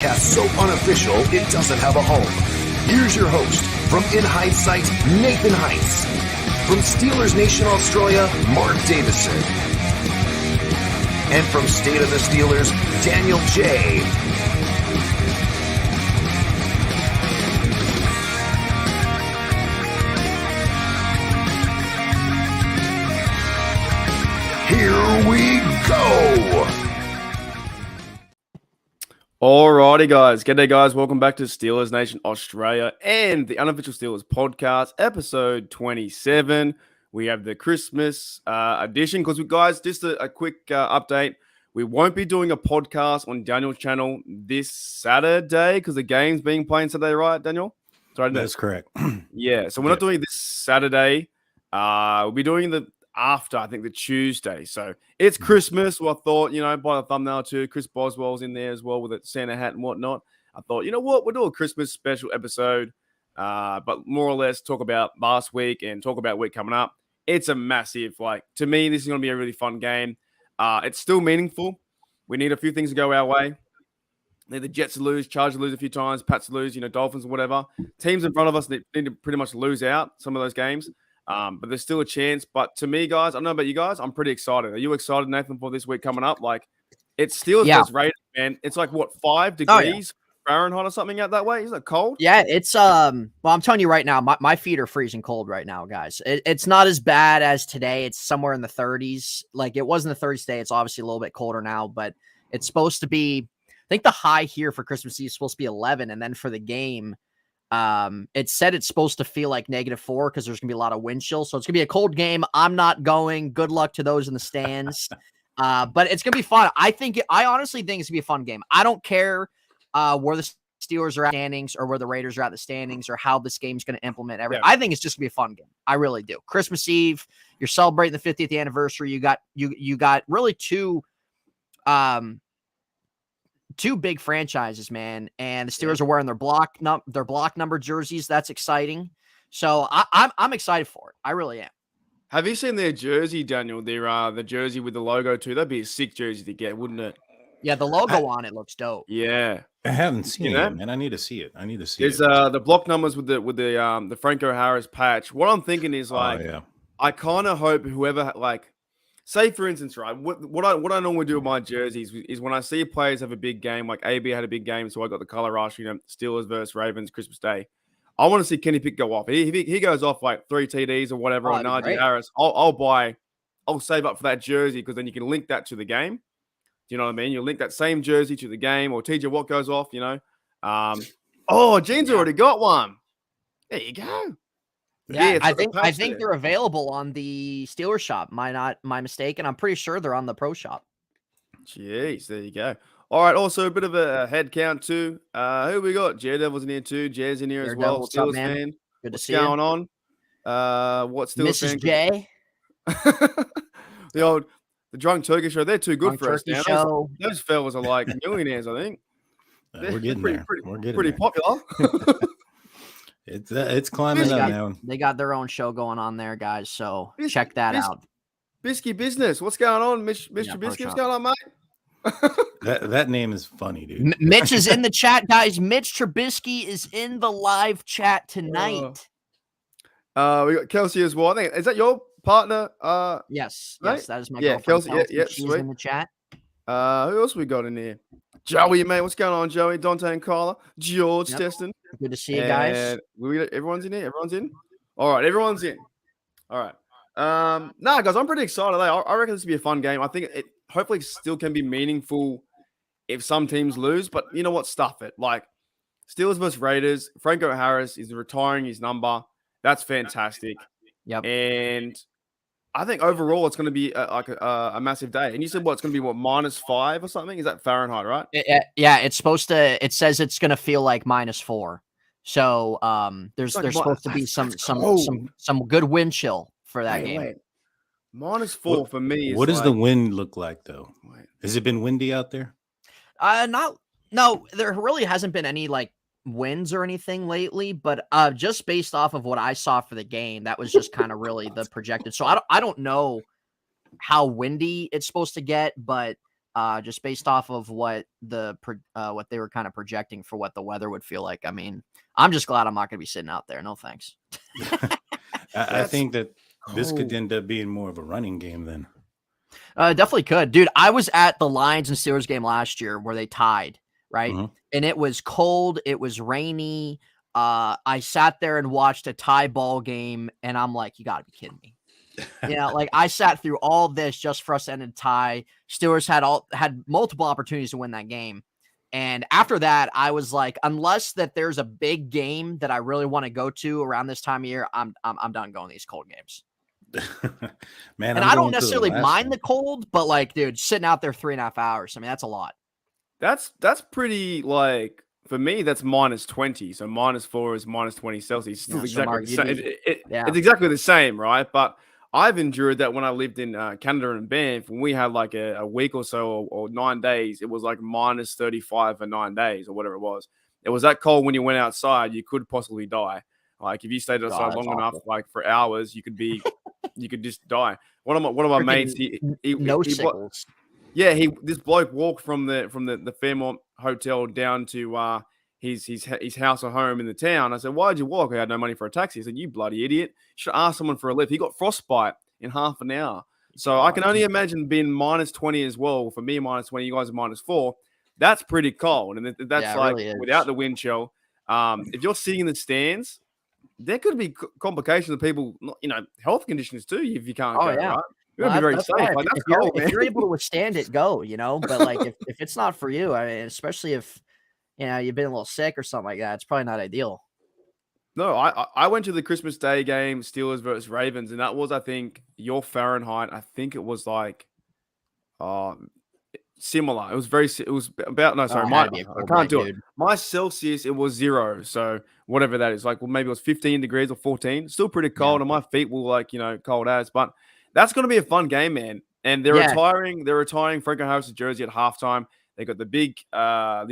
Cast so unofficial it doesn't have a home. Here's your host from In Hindsight, Nathan Heitz. From Steelers Nation Australia, Mark Davison. And from State of the Steelers, Daniel J. Here we go. Alrighty, guys. G'day, guys. Welcome back to Steelers Nation Australia and the Unofficial Steelers Podcast, episode 27. We have the Christmas edition because, guys, just a quick update. We won't be doing a podcast on Daniel's channel this Saturday because the game's being played Saturday, right, Daniel? Sorry, that's correct. Yeah, so we're not doing it this Saturday. We'll be doing the after, I think, the Tuesday. So it's Christmas. Well, I thought, by the thumbnail too, Chris Boswell's in there as well with a Santa hat and whatnot. I thought, you know what, we'll do a Christmas special episode, but more or less talk about last week and talk about week coming up. It's a massive, to me, this is going to be a really fun game. It's still meaningful. We need a few things to go our way. Need the Jets to lose, Chargers to lose a few times, Pats to lose, Dolphins or whatever. Teams in front of us need to pretty much lose out some of those games. But there's still a chance. But to me, guys, I don't know about you guys, I'm pretty excited. Are you excited, Nathan, for this week coming up? It's Steelers versus Raiders, man. It's 5 degrees Fahrenheit or something out that way? Isn't it cold? Yeah, it's well, I'm telling you right now, my feet are freezing cold right now, guys. It's not as bad as today. It's somewhere in the 30s. It was in the 30s today. It's obviously a little bit colder now, but it's supposed to be, I think the high here for Christmas Eve is supposed to be 11, and then for the game, it said it's supposed to feel like -4 because there's gonna be a lot of wind chill. So it's gonna be a cold game. I'm not going. Good luck to those in the stands. But it's gonna be fun. I honestly think it's gonna be a fun game. I don't care where the Steelers are at standings or where the Raiders are at the standings or how this game's gonna implement everything. Yeah. I think it's just gonna be a fun game. I really do. Christmas Eve, you're celebrating the 50th anniversary. You got really two big franchises, man, and the Steelers are wearing their block number jerseys. That's exciting. So I'm excited for it. I really am. Have you seen their jersey, Daniel? The jersey with the logo too. That'd be a sick jersey to get, wouldn't it? Yeah, the logo on it looks dope. Yeah, I haven't seen it, man. I need to see it. There's the block numbers with the Franco Harris patch. What I'm thinking is I kind of hope whoever say, for instance, right, what I normally do with my jerseys is when I see players have a big game, like AB had a big game, so I got the color rush, Steelers versus Ravens Christmas Day. I want to see Kenny Pickett go off. He goes off 3 TDs or whatever on Najee Harris. I'll save up for that jersey because then you can link that to the game. Do you know what I mean? You link that same jersey to the game, or TJ Watt goes off, Gene's already got one. There you go. Yeah, I think they're available on the Steelers shop. My mistake, and I'm pretty sure they're on the Pro shop. Jeez, there you go. All right, also a bit of a head count too. Who we got? Devil's in here too. Jazz in here as well. Steelers fan. Good to see you. What's going on? What's Steelers Mrs. J? The Drunk Turkey Show. They're too good for us now. Those fellas are like millionaires, I think. We're getting there. We're getting pretty popular. It's climbing up now. They got their own show going on there, guys. So check that out. Bisky Business. What's going on, Mr. Bisky? What's going on, mate? that name is funny, dude. Mitch is in the chat, guys. Mitch Trubisky is in the live chat tonight. We got Kelsey as well. I think is that your partner? Yes, right? Yes, that is my girlfriend. Kelsey. Yeah, she's sweet. in the chat. Who else we got in here? Joey, mate. What's going on, Joey? Dante and Carla. George, Teston. Good to see you guys. Everyone's in here. Everyone's in. All right, everyone's in. All right. Guys, I'm pretty excited. I reckon this will be a fun game. I think it hopefully still can be meaningful if some teams lose, but you know what? Stuff it. Steelers versus Raiders. Franco Harris is retiring his number. That's fantastic. Yep. And I think overall it's going to be a massive day. And you said it's going to be -5 or something? Is that Fahrenheit, right? Yeah, it's supposed to. It says it's going to feel like -4. So there's supposed to be some good wind chill for that game. Wait. -4 for me. What does the wind look like though? Has it been windy out there? No, there really hasn't been any winds or anything lately, but just based off of what I saw for the game, that was just kind of really the projected. So I don't know how windy it's supposed to get, but just based off of what what they were kind of projecting for what the weather would feel like. I mean, I'm just glad I'm not going to be sitting out there. No thanks. I think that this could cold. end up being more of a running game then. Definitely could, dude. I was at the Lions and Steelers game last year where they tied, right? Mhm. And it was cold. It was rainy. I sat there and watched a tie ball game, and I'm like, you got to be kidding me. Like I sat through all this just for us to end in a tie. Steelers had multiple opportunities to win that game. And after that, I was like, unless that there's a big game that I really want to go to around this time of year, I'm done going to these cold games. Man, And I'm I don't going to the necessarily last mind one. the cold, but like, dude, sitting out there 3.5 hours, I mean, that's a lot. That's pretty like for me. That's -20. So -4 is -20 Celsius. Still Yeah, so exactly Mark, the you'd same. be- yeah. It's exactly the same, right? But I've endured that when I lived in Canada and Banff. When we had like a week or so or 9 days, it was like -35 for 9 days or whatever it was. It was that cold when you went outside, you could possibly die. Like if you stayed outside God, that's long enough, awful. like for hours, you could just die. One of my mates, Freaking no sickles. yeah, this bloke walked from the Fairmont Hotel down to his house or home in the town. I said, "Why'd you walk?" I had no money for a taxi. He said, "You bloody idiot! You should ask someone for a lift." He got frostbite in half an hour. So I can only imagine being -20 as well. For me, -20, you guys are -4. That's pretty cold, and that's Yeah, it like really is. without the wind chill. If you're sitting in the stands, there could be complications of people, health conditions too if you can't Oh go, yeah. right? You Well, gotta be very that's safe. why Like that's if you're cold, man. if you're able to withstand it, go, But like if it's not for you, I mean, especially if you've been a little sick or something like that, it's probably not ideal. No, I went to the Christmas Day game, Steelers versus Ravens, and that was, I think, your Fahrenheit. I think it was like uh similar. It was it was about no, Oh, sorry, it my had to be a I cold can't night, do it. dude. My Celsius, it was 0. So whatever that is, like well, maybe it was 15 degrees or 14. Still pretty Yeah. cold, and my feet were like, cold as. But that's gonna be a fun game, man. And Yeah. they're retiring Franco Harris' jersey at halftime. They got the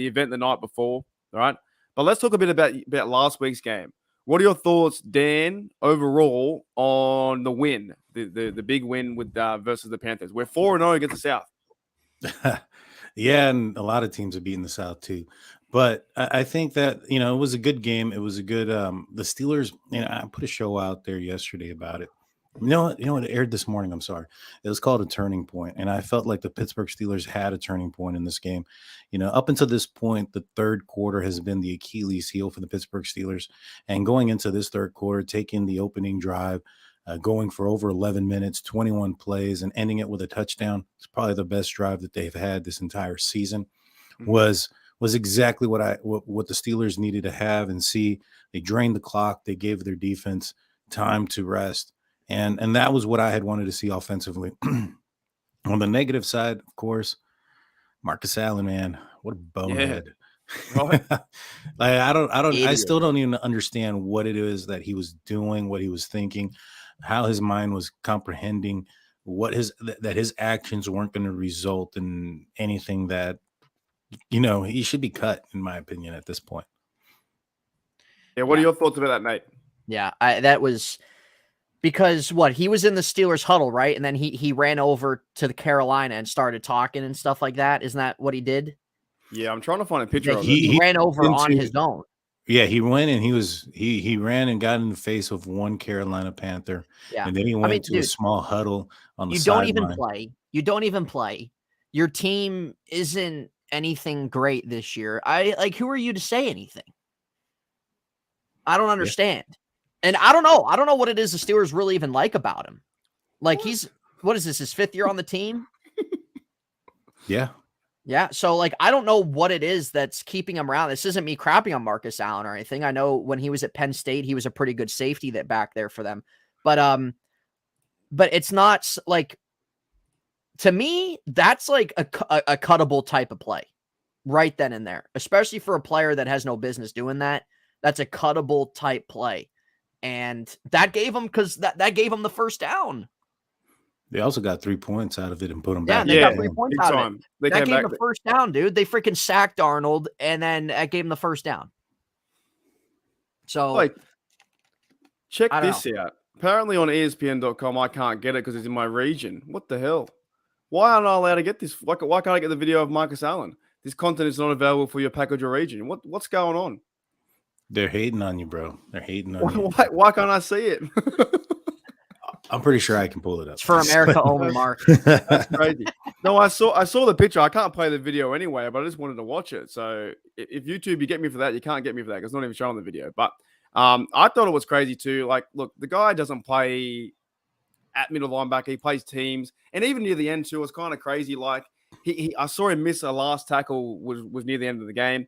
event the night before, all right? But let's talk a bit about last week's game. What are your thoughts, Dan, overall on the win, the big win with versus the Panthers? We're 4-0 against the South. Yeah, and a lot of teams have beaten the South too. But I think that, it was a good game. It was a good the Steelers, I put a show out there yesterday about it. What it aired this morning. I'm sorry. It was called A Turning Point. And I felt like the Pittsburgh Steelers had a turning point in this game. Up until this point, the third quarter has been the Achilles heel for the Pittsburgh Steelers. And going into this third quarter, taking the opening drive, going for over 11 minutes, 21 plays, and ending it with a touchdown. It's probably the best drive that they've had this entire season. Mhm. Was exactly what the Steelers needed to have and see. They drained the clock. They gave their defense time to rest. And that was what I had wanted to see offensively. On the negative side, of course, Marcus Allen, man, what a bonehead. Right. I Idiot. still don't even understand what it is that he was doing, what he was thinking, how his mind was comprehending that his actions weren't going to result in anything that, he should be cut, in my opinion, at this point. Yeah, what are Yeah. your thoughts about that, Nate? Yeah, that was because he was in the Steelers huddle, right? And then he ran over to the Carolina and started talking and stuff like that. Isn't that what he did? Yeah, I'm trying to find a picture Yeah, of it. he ran over on into- his own. Yeah, he went and he ran and got in the face of one Carolina Panther. Yeah. And then he went to a dude, small huddle on the you don't even sideline. play. You don't even play. Your team isn't anything great this year. Who are you to say anything? I don't understand. And I don't know. I don't know what it is the Steelers really even like about him. Like what is this, his 5th year on the team? Yeah. Yeah. So I don't know what it is that's keeping him around. This isn't me crapping on Marcus Allen or anything. I know when he was at Penn State, he was a pretty good safety that back there for them. But it's not to me, that's like a cuttable type of play right then and there, especially for a player that has no business doing that. That's a cuttable type play. And that gave him that gave him the first down. They also got 3 points out of it and put them Yeah, back. and they got in the 3 game. points Big out of it. time. They That came gave back. him the first down, dude. They freaking sacked Arnold, and then that gave him the first down. So, Check I don't this out. Apparently on ESPN.com, I can't get it because it's in my region. What the hell? Why aren't I allowed to get this? Why can't I get the video of Marcus Allen? This content is not available for your package or region. What's going on? They're hating on you, bro. They're hating on you. Why can't I see it? I'm pretty sure I can pull it up. It's for America only, Mark. That's crazy. No, I saw the picture. I can't play the video anyway, but I just wanted to watch it. So if YouTube, you get me for that, you can't get me for that because it's not even showing the video. But I thought it was crazy too. Like, look, the guy doesn't play at middle linebacker. He plays teams, and even near the end too, it was kind of crazy. Like I saw him miss a last tackle was near the end of the game.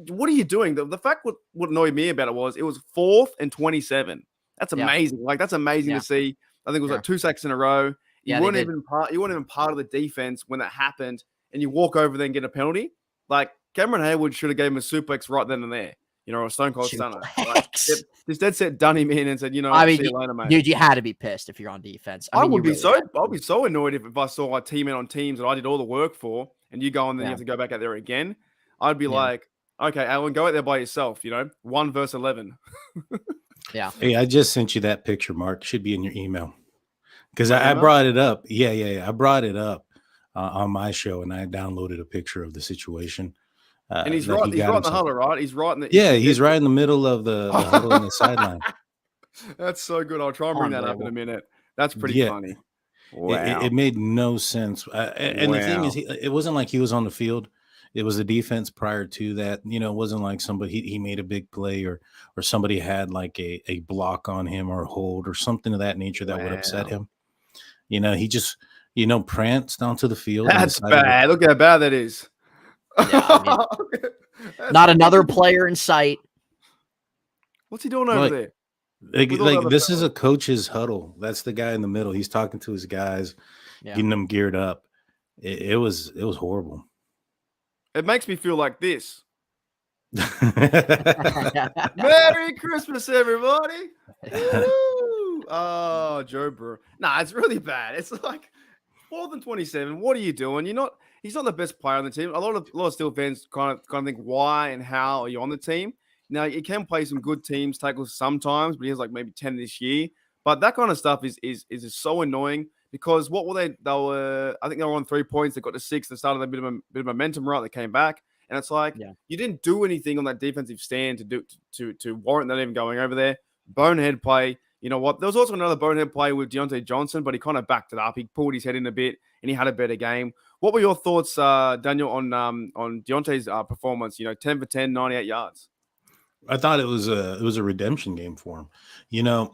What are you doing? The fact what annoyed me about it was 4th and 27. That's amazing. Like that's amazing to see. I think it was like 2 sacks in a row. You weren't even part of the defense when that happened, and you walk over there and get a penalty. Like Cameron Hayward should have gave him a suplex right then and there. A Stone Cold Stunner. Like, just dead set done him in and said, see you later, mate. Dude, you had to be pissed if you're on defense. I'd be so annoyed if I saw a teammate on teams that I did all the work for, and you go and then you have to go back out there again. I'd be like, okay, Alan, go out there by yourself. 1 versus 11. Yeah. Hey, I just sent you that picture, Mark. Should be in your email. Because I brought it up. Yeah. I brought it up on my show, and I downloaded a picture of the situation. And he's right in the huddle, right? He's right in the he's right in the middle of the huddle on the sideline. That's so good. I'll try and bring that up in a minute. That's pretty funny. Wow. It made no sense. And the thing is, it wasn't like he was on the field. It was the defense prior to that. It wasn't like somebody he made a big play or somebody had like a block on him or a hold or something of that nature that would upset him. He just pranced onto the field. That's bad. Look how bad that is. Yeah, not another player in sight. What's he doing over there? Like this is a coach's huddle. That's the guy in the middle. He's talking to his guys, getting them geared up. It was horrible. It makes me feel like this. Merry Christmas, everybody. Oh, Joe Burrow. Nah, it's really bad. It's like 4th and 27. What are you doing? He's not the best player on the team. A lot of Steel fans kind of think, why and how are you on the team? Now, he can play some good teams, tackles sometimes, but he has like maybe 10 this year. But that kind of stuff is so annoying because what were they? I think they were on 3 points. They got to 6 and started a bit of momentum, right? They came back. And it's like, you didn't do anything on that defensive stand to warrant that even going over there. Bonehead play. You know what? There was also another bonehead play with Deontay Johnson, but he kind of backed it up. He pulled his head in a bit, and he had a better game. What were your thoughts, Daniel, on Deontay's performance? 10 for 10, 98 yards. I thought it was a redemption game for him.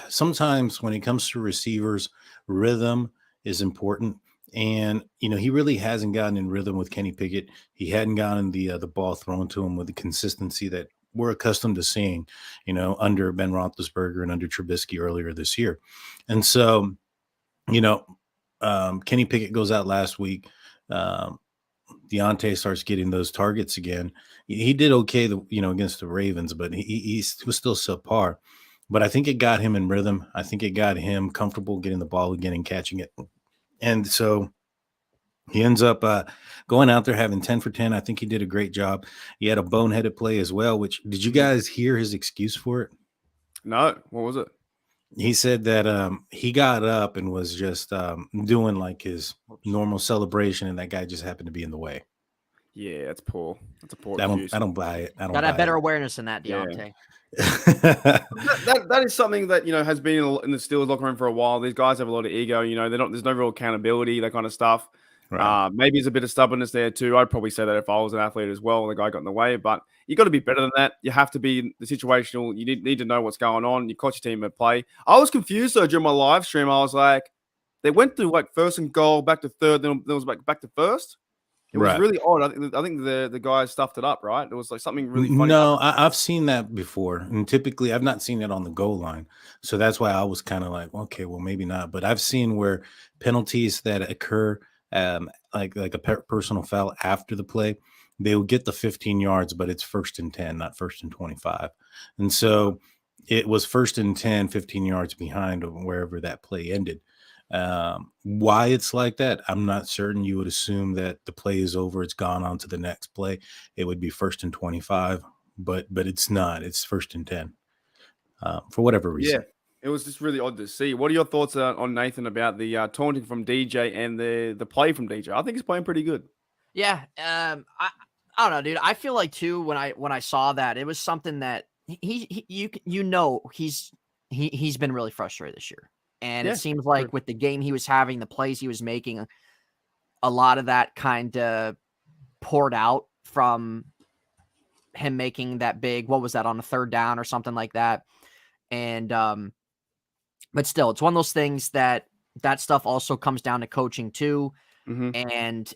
Sometimes when it comes to receivers, rhythm is important. And, he really hasn't gotten in rhythm with Kenny Pickett. He hadn't gotten the ball thrown to him with the consistency that we're accustomed to seeing, under Ben Roethlisberger and under Trubisky earlier this year. And so, Kenny Pickett goes out last week. Deontay starts getting those targets again. He did okay, against the Ravens, but he was still subpar. But I think it got him in rhythm. I think it got him comfortable getting the ball again and catching it. And so he ends up going out there having 10 for 10. I think he did a great job. He had a boneheaded play as well, which did you guys hear his excuse for it? No. What was it? He said that he got up and was just doing like his normal celebration, and that guy just happened to be in the way. Yeah, that's poor. That's a poor excuse. I don't buy it. Got to have better awareness than that, Deontay. that is something that has been in the Steelers locker room for a while. These guys have a lot of ego. There's no real accountability, that kind of stuff. Right. Maybe there's a bit of stubbornness there too. I'd probably say that if I was an athlete as well, the guy got in the way. But you got to be better than that. You have to be the situational. You need to know what's going on. You coach your team at play. I was confused though during my live stream. I was like, they went through like 1st and goal, back to 3rd, then it was back to 1st. It was really odd. I think the guys stuffed it up, right? It was like something really funny. No, I've seen that before. And typically I've not seen it on the goal line. So that's why I was kind of like, okay, well, maybe not. But I've seen where penalties that occur, like a personal foul after the play, they will get the 15 yards, but it's 1st and 10, not 1st and 25. And so it was 1st and 10, 15 yards behind wherever that play ended. Why it's like that, I'm not certain. You would assume that the play is over, it's gone on to the next play. It would be 1st and 25, but it's not. It's 1st and 10 for whatever reason. It was just really odd to see. What are your thoughts on Nathan about the taunting from DJ and the play from DJ? I think he's playing pretty good. Yeah, I don't know, dude. I feel like too when I saw that, it was something that he's been really frustrated this year, and it seems like with the game he was having, the plays he was making, a lot of that kind of poured out from him making that big. What was that, on a third down or something like that? And but still, it's one of those things that stuff also comes down to coaching too, and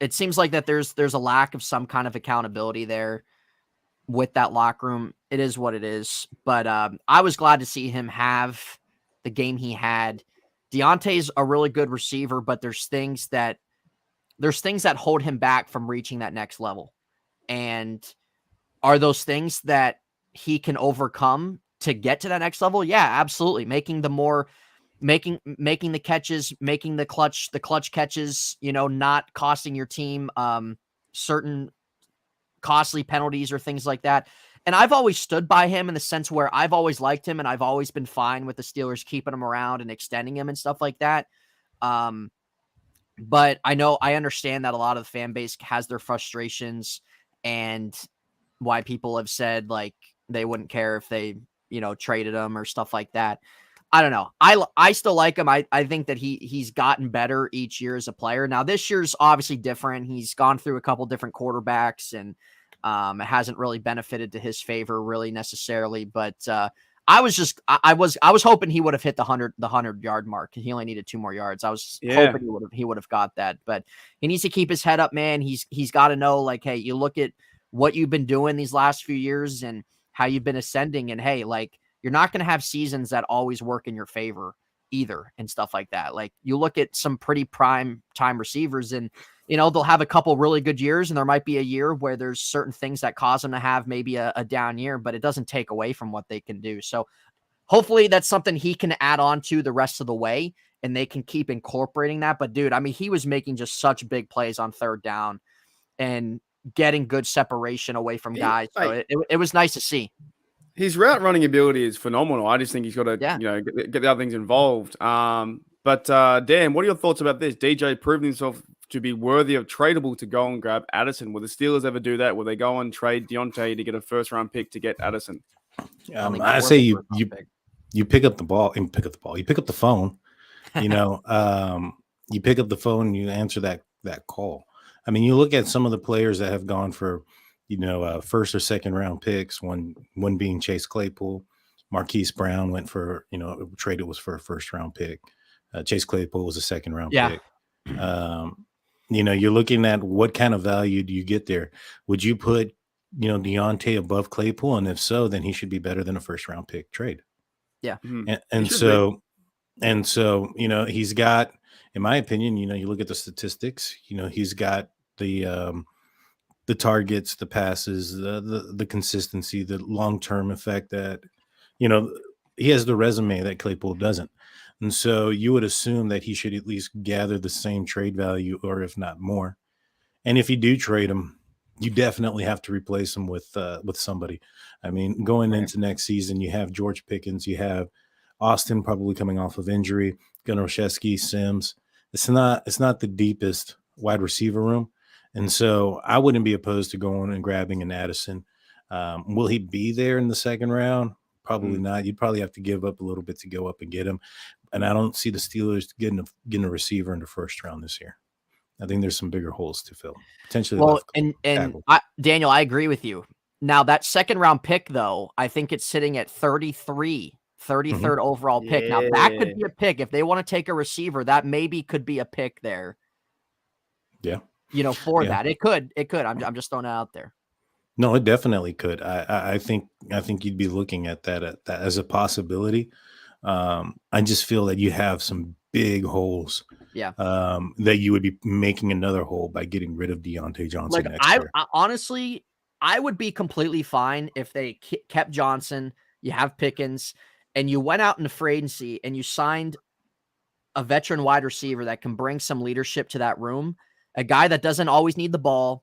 it seems like that there's a lack of some kind of accountability there with that locker room. It is what it is. But I was glad to see him have the game he had. Deontay's a really good receiver, but there's things that hold him back from reaching that next level. And are those things that he can overcome to get to that next level? Yeah, absolutely. Making the catches, making the clutch catches, not costing your team certain costly penalties or things like that. And I've always stood by him in the sense where I've always liked him and I've always been fine with the Steelers keeping him around and extending him and stuff like that. But I understand that a lot of the fan base has their frustrations and why people have said like they wouldn't care if they, traded him or stuff like that. I don't know. I still like him. I think that he's gotten better each year as a player. Now this year's obviously different. He's gone through a couple different quarterbacks and it hasn't really benefited to his favor really necessarily. But I was hoping he would have hit the 100-yard mark. He only needed 2 more yards. I was hoping he would have got that. But he needs to keep his head up, man. He's got to know, like, hey, you look at what you've been doing these last few years and how you've been ascending, and hey, like, you're not going to have seasons that always work in your favor either and stuff like that. Like, you look at some pretty prime time receivers and, they'll have a couple really good years and there might be a year where there's certain things that cause them to have maybe a down year, but it doesn't take away from what they can do. So hopefully that's something he can add on to the rest of the way and they can keep incorporating that. But dude, I mean, he was making just such big plays on third down and getting good separation away from guys. So it was nice to see. His route running ability is phenomenal. I just think he's got to, get the other things involved. But Dan, what are your thoughts about this? DJ proving himself to be worthy of tradable to go and grab Addison. Will the Steelers ever do that? Will they go and trade Deontay to get a first-round pick to get Addison? I say you pick up the ball and pick up the ball. You pick up the phone. You pick up the phone and you answer that call. I mean, you look at some of the players that have gone for, first or second round picks, one being Chase Claypool. Marquise Brown went for, traded was for a first round pick. Chase Claypool was a second round pick. You're looking at what kind of value do you get there? Would you put, Deontay above Claypool? And if so, then he should be better than a first round pick trade. Yeah. And so, he's got, in my opinion, you look at the statistics, he's got the targets, the passes, the consistency, the long-term effect that, he has the resume that Claypool doesn't. And so you would assume that he should at least gather the same trade value, or if not more. And if you do trade him, you definitely have to replace him with somebody. I mean, going into next season, you have George Pickens, you have Austin probably coming off of injury, Gunnar-Olszewski, Sims. It's not the deepest wide receiver room. And so I wouldn't be opposed to going and grabbing an Addison. Will he be there in the second round? Probably not. You'd probably have to give up a little bit to go up and get him. And I don't see the Steelers getting a receiver in the first round this year. I think there's some bigger holes to fill. Potentially. Well, Daniel, I agree with you. Now, that second round pick, though, I think it's sitting at 33, 33rd overall pick. Now, that could be a pick. If they want to take a receiver, that maybe could be a pick there. Yeah. For that. It could. I'm just throwing it out there. No, it definitely could. I think you'd be looking at that as a possibility. I just feel that you have some big holes. Yeah. That you would be making another hole by getting rid of Deontay Johnson next year. I honestly, I would be completely fine if they kept Johnson. You have Pickens, and you went out in the free agency and you signed a veteran wide receiver that can bring some leadership to that room. A guy that doesn't always need the ball,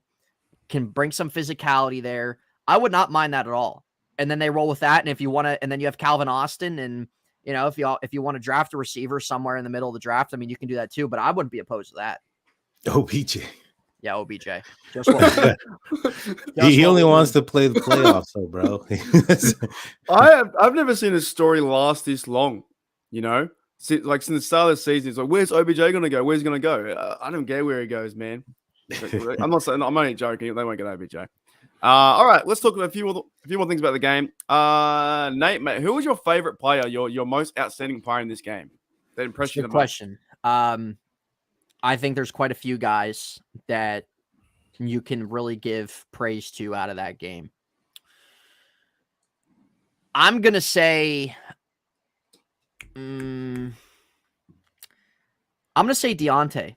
can bring some physicality there. I would not mind that at all. And then they roll with that. And if you want to, and then you have Calvin Austin and You know, if you want to draft a receiver somewhere in the middle of the draft, I mean, you can do that too. But I wouldn't be opposed to that. OBJ. Yeah, OBJ. Just what he only wants to play the playoffs, though, bro. I've never seen a story last this long. You know, since the start of the season, it's like, where's OBJ going to go? Where's he going to go? I don't care where he goes, man. I'm not saying. I'm only joking. They won't get OBJ. All right, let's talk about a few more things about the game. Nate, mate, who was your favorite player? Your most outstanding player in this game that impressed you the most? Good question. I think there's quite a few guys that you can really give praise to out of that game. I'm gonna say, I'm gonna say Deontay.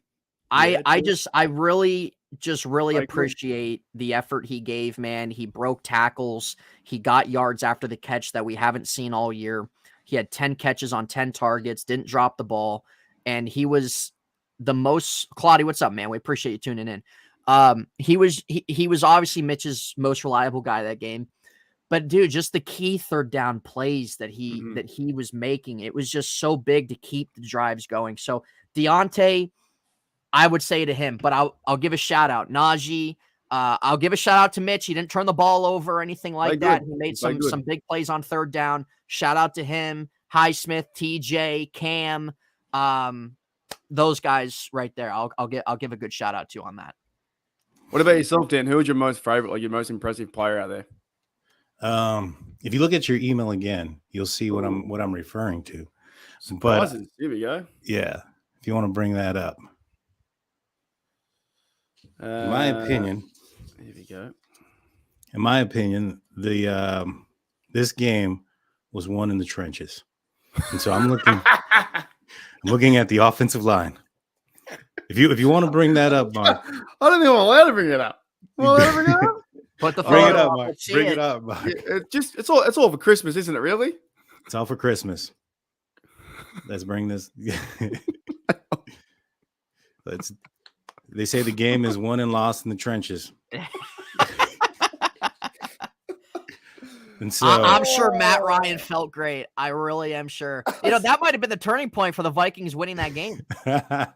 I really appreciate the effort he gave, man. He broke tackles. He got yards after the catch that we haven't seen all year. He had 10 catches on 10 targets, didn't drop the ball, and he was the most. Claudia, what's up, man? We appreciate you tuning in. He was obviously Mitch's most reliable guy that game. But dude, just the key third down plays that he was making, it was just so big to keep the drives going. So Deontay, I would say to him, but I'll give a shout out. Najee, I'll give a shout out to Mitch. He didn't turn the ball over or anything like that. He made some big plays on third down. Shout out to him. Highsmith, TJ, Cam, those guys right there. I'll give a good shout out to on that. What about yourself, Dan? Who was your most favorite, like your most impressive player out there? If you look at your email again, you'll see what I'm referring to. Surprises. Here we go. Yeah, if you want to bring that up. In my opinion, here we go. In my opinion, this game was won in the trenches, and so I'm looking at the offensive line. If you want to bring that up, Mark, I don't think I'm allowed to bring it up. Bring it up. Put the bring it up, Mark. Bring it up, Mark. It's all for Christmas, isn't it? Really? It's all for Christmas. Let's bring this. They say the game is won and lost in the trenches. And so I'm sure Matt Ryan felt great. I really am sure. You know, that might have been the turning point for the Vikings winning that game.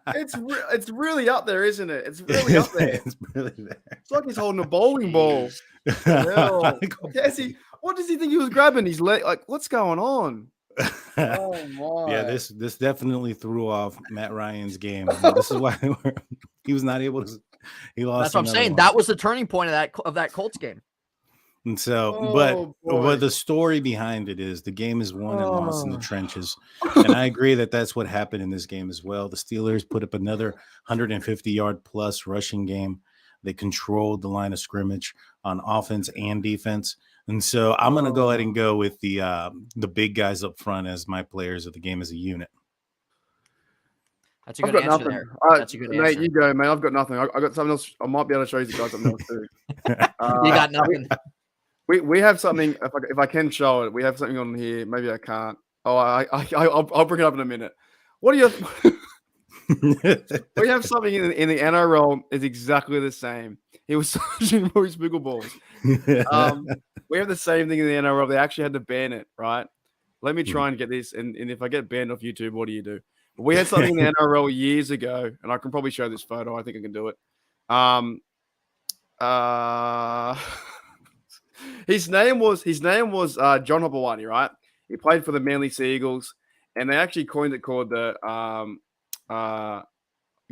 It's really up there, isn't it? It's really up there. It's really there. It's like he's holding a bowling ball. What does he think he was grabbing? His leg? Like, what's going on? Oh my! Yeah, this definitely threw off Matt Ryan's game. This is why he was not able to. He lost. That's what I'm saying. That was the turning point of that Colts game. And so, but the story behind it is the game is won and lost in the trenches. And I agree that that's what happened in this game as well. The Steelers put up another 150-yard plus rushing game. They controlled the line of scrimmage on offense and defense. And so I'm going to go ahead and go with the big guys up front as my players of the game as a unit. That's a good answer there. That's a good answer. Mate, you go, mate. I've got nothing. I got something else. I might be able to show you guys something else too. You got nothing. We have something. If I can show it, we have something on here. Maybe I can't. Oh, I'll bring it up in a minute. What are you? We have something in the NRL is exactly the same. He was searching for his pickleballs. We have the same thing in the NRL. They actually had to ban it, right? Let me try and get this. And if I get banned off YouTube, what do you do? But we had something in the NRL years ago, and I can probably show this photo. I think I can do it. His name was John Hopewani, right? He played for the Manly Sea Eagles, and they actually coined it called the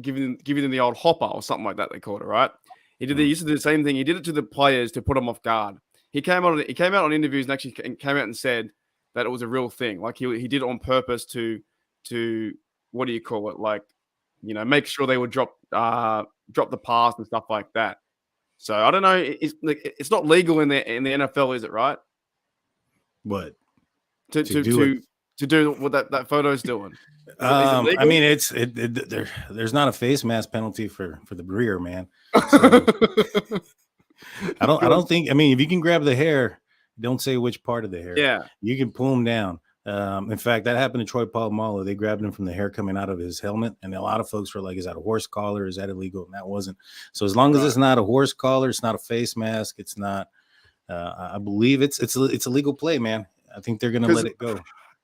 giving them the old hopper or something like that. They called it, right? He used to do the same thing. He did it to the players to put them off guard. He came out on interviews and actually came out and said that it was a real thing. Like he did it on purpose to what do you call it? Like, you know, make sure they would drop the pass and stuff like that. So I don't know. It's not legal in the NFL, is it? Right? What to do what that photo's doing? I mean, there's not a face mask penalty for the rear, man. So, I don't think. I mean, if you can grab the hair, don't say which part of the hair. Yeah, you can pull him down. In fact, that happened to Troy Polamalu. They grabbed him from the hair coming out of his helmet, and a lot of folks were like, "Is that a horse collar? Is that illegal?" And that wasn't. So as long as it's not a horse collar, it's not a face mask. It's not. I believe it's a legal play, man. I think they're gonna let it go.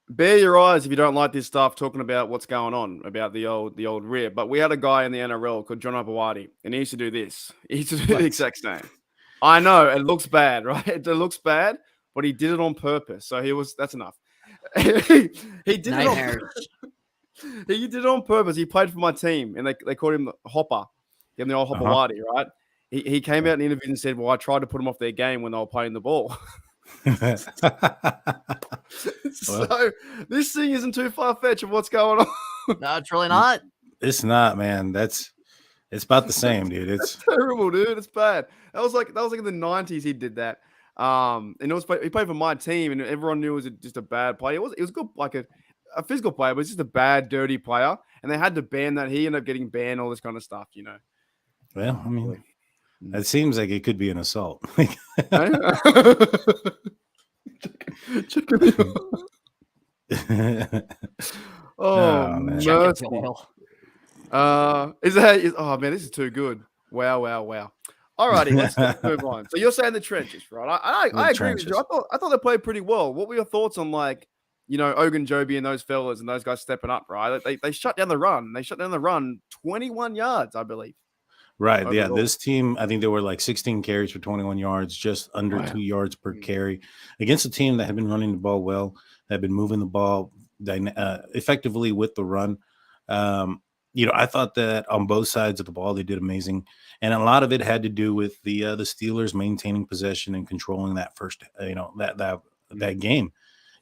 Bear your eyes if you don't like this stuff talking about what's going on about the old rear. But we had a guy in the NRL called John Abawadi, and he used to do this. He used to do the exact same. I know it looks bad, right? It looks bad, but he did it on purpose. So that's enough. he did he did it on purpose. He played for my team, and they called him the Hopper. Gave him the old Hopperwadi, right? He came out in interviews and said, "Well, I tried to put him off their game when they were playing the ball." So this thing isn't too far fetched of what's going on. No, it's really not. It's not, man. It's about the same, dude. It's terrible, dude. It's bad. That was like in the 90s. He did that. And he played for my team, and everyone knew it was just a bad player. It was good, like a physical player, but it's just a bad, dirty player. And they had to ban that. He ended up getting banned, all this kind of stuff, you know. Well, I mean, it seems like it could be an assault. Oh, man. Oh man, this is too good. Wow. Alrighty, let's move on. So you're saying the trenches, right? I agree with you. I thought they played pretty well. What were your thoughts on, like, you know, Ogunjobi and those fellas and those guys stepping up, right? They shut down the run. They shut down the run 21 yards, I believe. Right. Overall. Yeah. This team, I think there were like 16 carries for 21 yards, just under 2 yards per carry against a team that had been running the ball well, had been moving the ball effectively with the run. You know, I thought that on both sides of the ball, they did amazing. And a lot of it had to do with the Steelers maintaining possession and controlling that first, that game.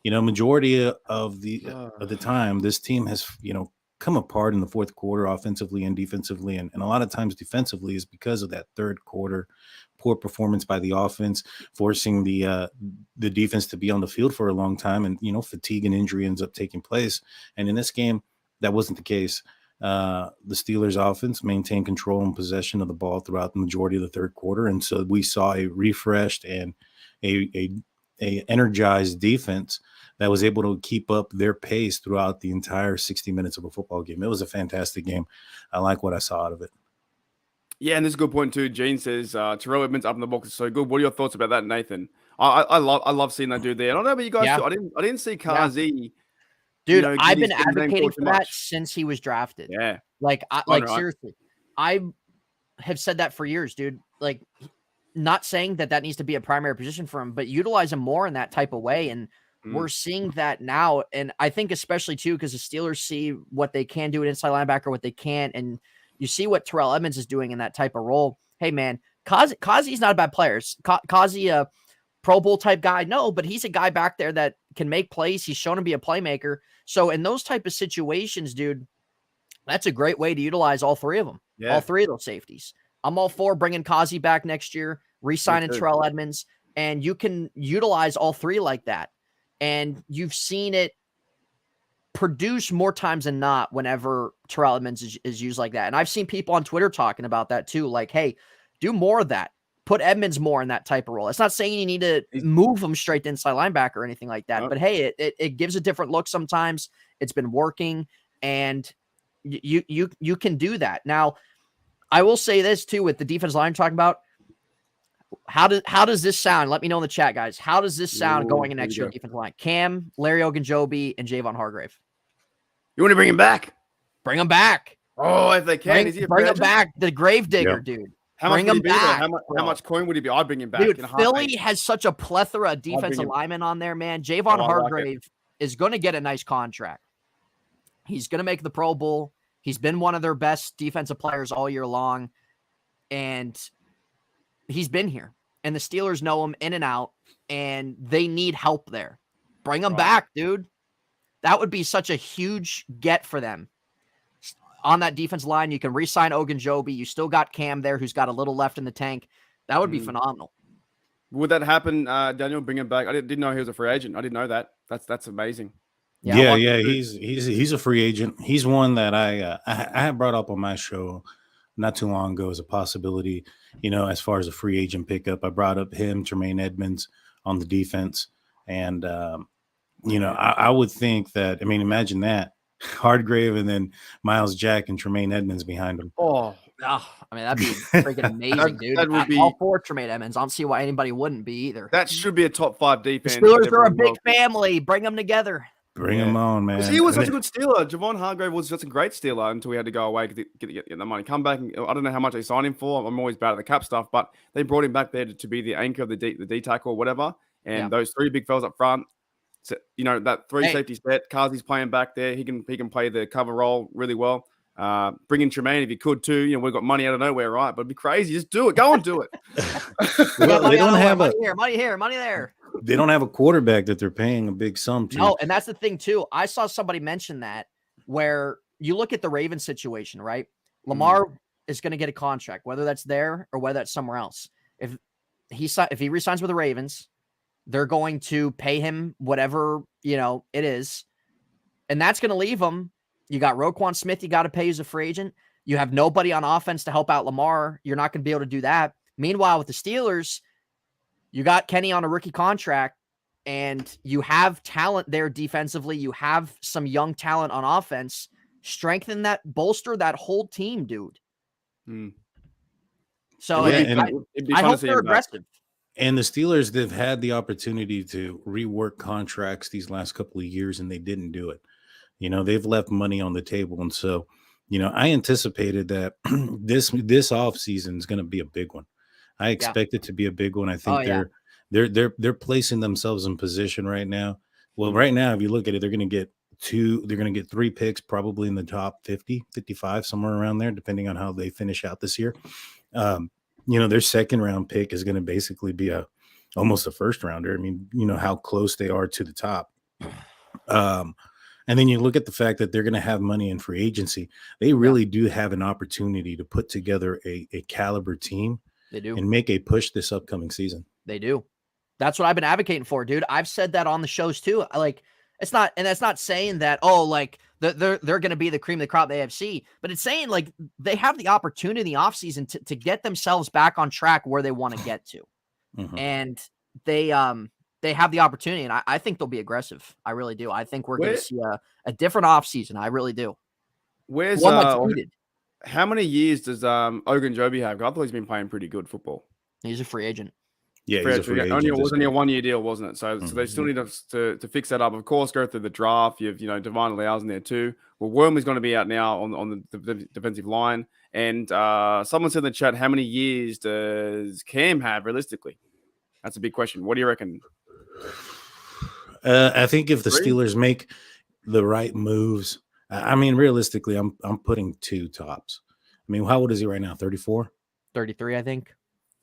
You know, majority of the time, this team has, you know, come apart in the fourth quarter offensively and defensively. And a lot of times defensively is because of that third quarter poor performance by the offense, forcing the defense to be on the field for a long time. And, you know, fatigue and injury ends up taking place. And in this game, that wasn't the case. The Steelers offense maintained control and possession of the ball throughout the majority of the third quarter. And so we saw a refreshed and a energized defense that was able to keep up their pace throughout the entire 60 minutes of a football game. It was a fantastic game. I like what I saw out of it. Yeah, and this is a good point too. Gene says Terrell Edmonds up in the box is so good. What are your thoughts about that, Nathan? I love seeing that dude there. I don't know about you guys. Yeah. I didn't see Kazi. Yeah. Dude, I've been advocating for that since he was drafted. Yeah. Seriously, I have said that for years, dude. Like, not saying that needs to be a primary position for him, but utilize him more in that type of way. And we're seeing that now. And I think especially too, because the Steelers see what they can do at inside linebacker, what they can't. And you see what Terrell Edmonds is doing in that type of role. Hey, man, Kazi's not a bad player. Kazi, a Pro Bowl type guy? No, but he's a guy back there that can make plays. He's shown to be a playmaker. So in those type of situations, dude, that's a great way to utilize all three of them, all three of those safeties. I'm all for bringing Kazi back next year, re-signing Terrell Edmonds, and you can utilize all three like that. And you've seen it produce more times than not whenever Terrell Edmonds is used like that. And I've seen people on Twitter talking about that too. Like, hey, do more of that. Put Edmonds more in that type of role. It's not saying you need to move him straight to inside linebacker or anything like that. But hey, it gives a different look sometimes. It's been working, and you can do that. Now, I will say this too with the defense line talking about. How does this sound? Let me know in the chat, guys. How does this sound going in next year's defensive line? Cam, Larry Ogunjobi, and Javon Hargrave. You want to bring him back? Bring him back. Oh, if they can. Bring him back. The Gravedigger, dude. Bring him back. How much coin would he be? I'd bring him back. Dude, Philly has such a plethora of defensive linemen on there, man. Javon Hargrave is going to get a nice contract. He's going to make the Pro Bowl. He's been one of their best defensive players all year long. And he's been here, and the Steelers know him in and out, and they need help there. Bring him back, dude. That would be such a huge get for them. On that defense line, you can re-sign Ogunjobi. You still got Cam there, who's got a little left in the tank. That would be phenomenal. Would that happen, Daniel? Bring him back. I didn't know he was a free agent. I didn't know that. That's amazing. Yeah. He's a free agent. He's one that I had brought up on my show not too long ago as a possibility, you know, as far as a free agent pickup. I brought up him, Tremaine Edmonds on the defense. And, you know, I would think that, I mean, imagine that. Hardgrave and then Miles Jack and Tremaine Edmonds behind him. I mean, that'd be freaking amazing, dude. That would be all for Tremaine Edmonds. I don't see why anybody wouldn't be either. That should be a top 5 defense. The Steelers are a big family. Bring them together. Bring him on, man. He was such a good stealer. Javon Hargrave was just a great stealer until we had to go away to get the money. Come back. And, I don't know how much they signed him for. I'm always bad at the cap stuff, but they brought him back there to be the anchor of the D tackle or whatever. And those three big fellas up front, so, that safety set. Kazi's playing back there. He can play the cover role really well. Bring in Tremaine if you could too. We've got money out of nowhere, right? But it'd be crazy. Just do it. Go and do it. Well, they don't have money here, money there. They don't have a quarterback that they're paying a big sum to. No, and that's the thing too. I saw somebody mention that where you look at the Ravens situation, right? Lamar is going to get a contract, whether that's there or whether that's somewhere else. If he resigns with the Ravens, they're going to pay him whatever it is, and that's going to leave him. You got Roquan Smith, you got to pay as a free agent. You have nobody on offense to help out Lamar. You're not going to be able to do that. Meanwhile, with the Steelers, you got Kenny on a rookie contract, and you have talent there defensively. You have some young talent on offense. Strengthen that, bolster that whole team, dude. So I hope they're aggressive. And the Steelers, they've had the opportunity to rework contracts these last couple of years, and they didn't do it. They've left money on the table. And so, I anticipated that this offseason is going to be a big one. I expect it to be a big one. I think they're placing themselves in position right now. Well, right now, if you look at it, they're going to get 3 picks, probably in the top 50, 55, somewhere around there, depending on how they finish out this year. Their second round pick is going to basically be almost a first rounder. I mean, how close they are to the top. And then you look at the fact that they're going to have money in free agency. They really do have an opportunity to put together a caliber team. They do. And make a push this upcoming season. They do. That's what I've been advocating for, dude. I've said that on the shows too. It's not, and that's not saying that, they're going to be the cream of the crop of the AFC, but it's saying like they have the opportunity in the offseason to get themselves back on track where they want to get to. And they have the opportunity, and I think they'll be aggressive. I really do. I think we're going to see a different offseason. I really do. Where's one that's needed. How many years does Ogunjobi have? I thought he's been playing pretty good football. He's a free agent. Yeah, he's a free agent. It was only a 1-year deal, wasn't it? So they still need to fix that up. Of course, go through the draft. You have Divine Lau's in there too. Well, Wormley's going to be out now on the defensive line. And someone said in the chat, how many years does Cam have realistically? That's a big question. What do you reckon? I think if the Steelers make the right moves, I mean, realistically, I'm putting 2 tops. I mean, how old is he right now? 34? 33, I think.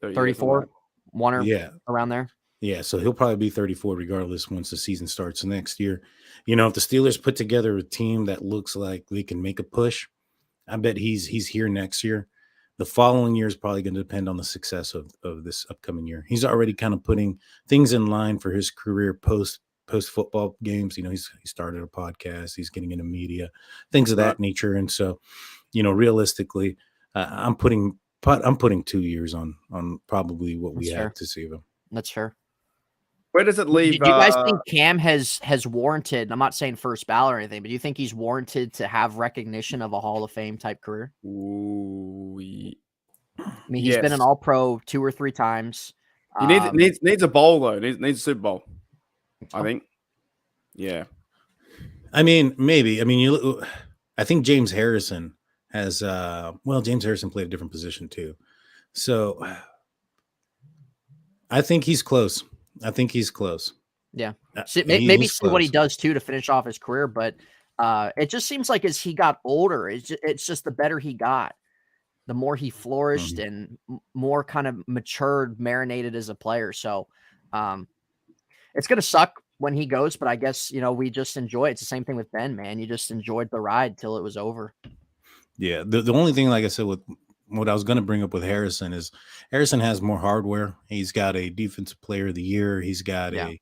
34. One or around there. Yeah, so he'll probably be 34 regardless once the season starts next year. If the Steelers put together a team that looks like they can make a push, I bet he's here next year. The following year is probably going to depend on the success of this upcoming year. He's already kind of putting things in line for his career post football games. He started a podcast, he's getting into media, things of that nature. And so, realistically, I'm putting 2 years on probably what we have to see of him. That's fair. Where does it leave? Do you guys think Cam has warranted? I'm not saying first ballot or anything, but do you think he's warranted to have recognition of a Hall of Fame type career? Ooh, I mean, he's been an All-Pro 2 or 3 times. He needs a bowl though. Needs a Super Bowl. I think. Yeah. I mean, maybe. I mean, I think James Harrison has. James Harrison played a different position too, so I think he's close. Yeah. Maybe see what he does too to finish off his career, but it just seems like as he got older, it's just the better he got, the more he flourished and more kind of matured, marinated as a player. So it's going to suck when he goes, but I guess, we just enjoy it. It's the same thing with Ben, man. You just enjoyed the ride till it was over. Yeah. The only thing, like I said, with what I was going to bring up with Harrison is Harrison has more hardware. He's got a defensive player of the year. He's got I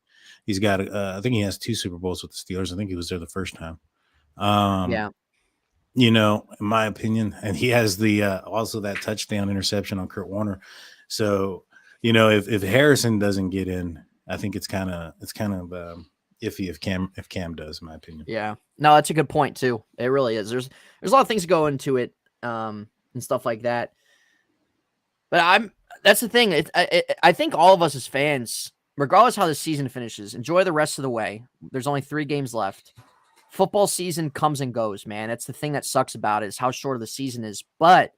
think he has 2 Super Bowls with the Steelers. I think he was there the first time. In my opinion, and he has the also that touchdown interception on Kurt Warner. So, if Harrison doesn't get in, I think it's kind of iffy if Cam does, in my opinion. Yeah, no, that's a good point too. It really is. There's a lot of things that go into it, and stuff like that. But that's the thing. I think all of us as fans, regardless how the season finishes, enjoy the rest of the way. There's only 3 games left. Football season comes and goes, man. That's the thing that sucks about it, is how short the season is. But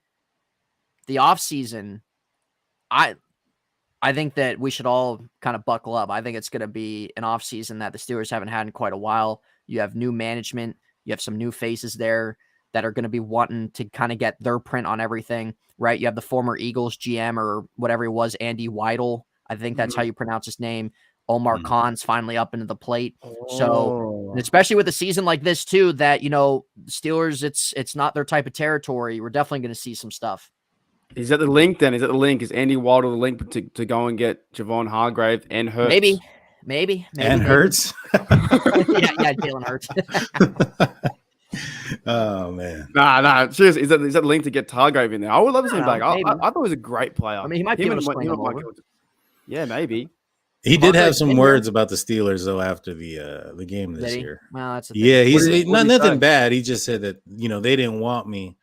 the off season, I think that we should all kind of buckle up. I think it's going to be an off season that the Steelers haven't had in quite a while. You have new management. You have some new faces there that are going to be wanting to kind of get their print on everything, right? You have the former Eagles GM or whatever it was, Andy Weidel. I think that's how you pronounce his name. Omar Khan's finally up into the plate. So, and especially with a season like this too, that, Steelers, it's not their type of territory. We're definitely going to see some stuff. Is that the link then? Is that the link? Is Andy Weidel the link to go and get Javon Hargrave and Hurts? Maybe. And Hurts? yeah, Jalen Hurts. Oh, man. Nah. Seriously, is that the link to get Hargrave in there? I would love to see him back. I thought he was a great player. I mean, he might be able to swing him over. Yeah, maybe. He did have some words about the Steelers, though, after the game this year. Well, that's the thing. Yeah, he's nothing bad. He just said that, they didn't want me.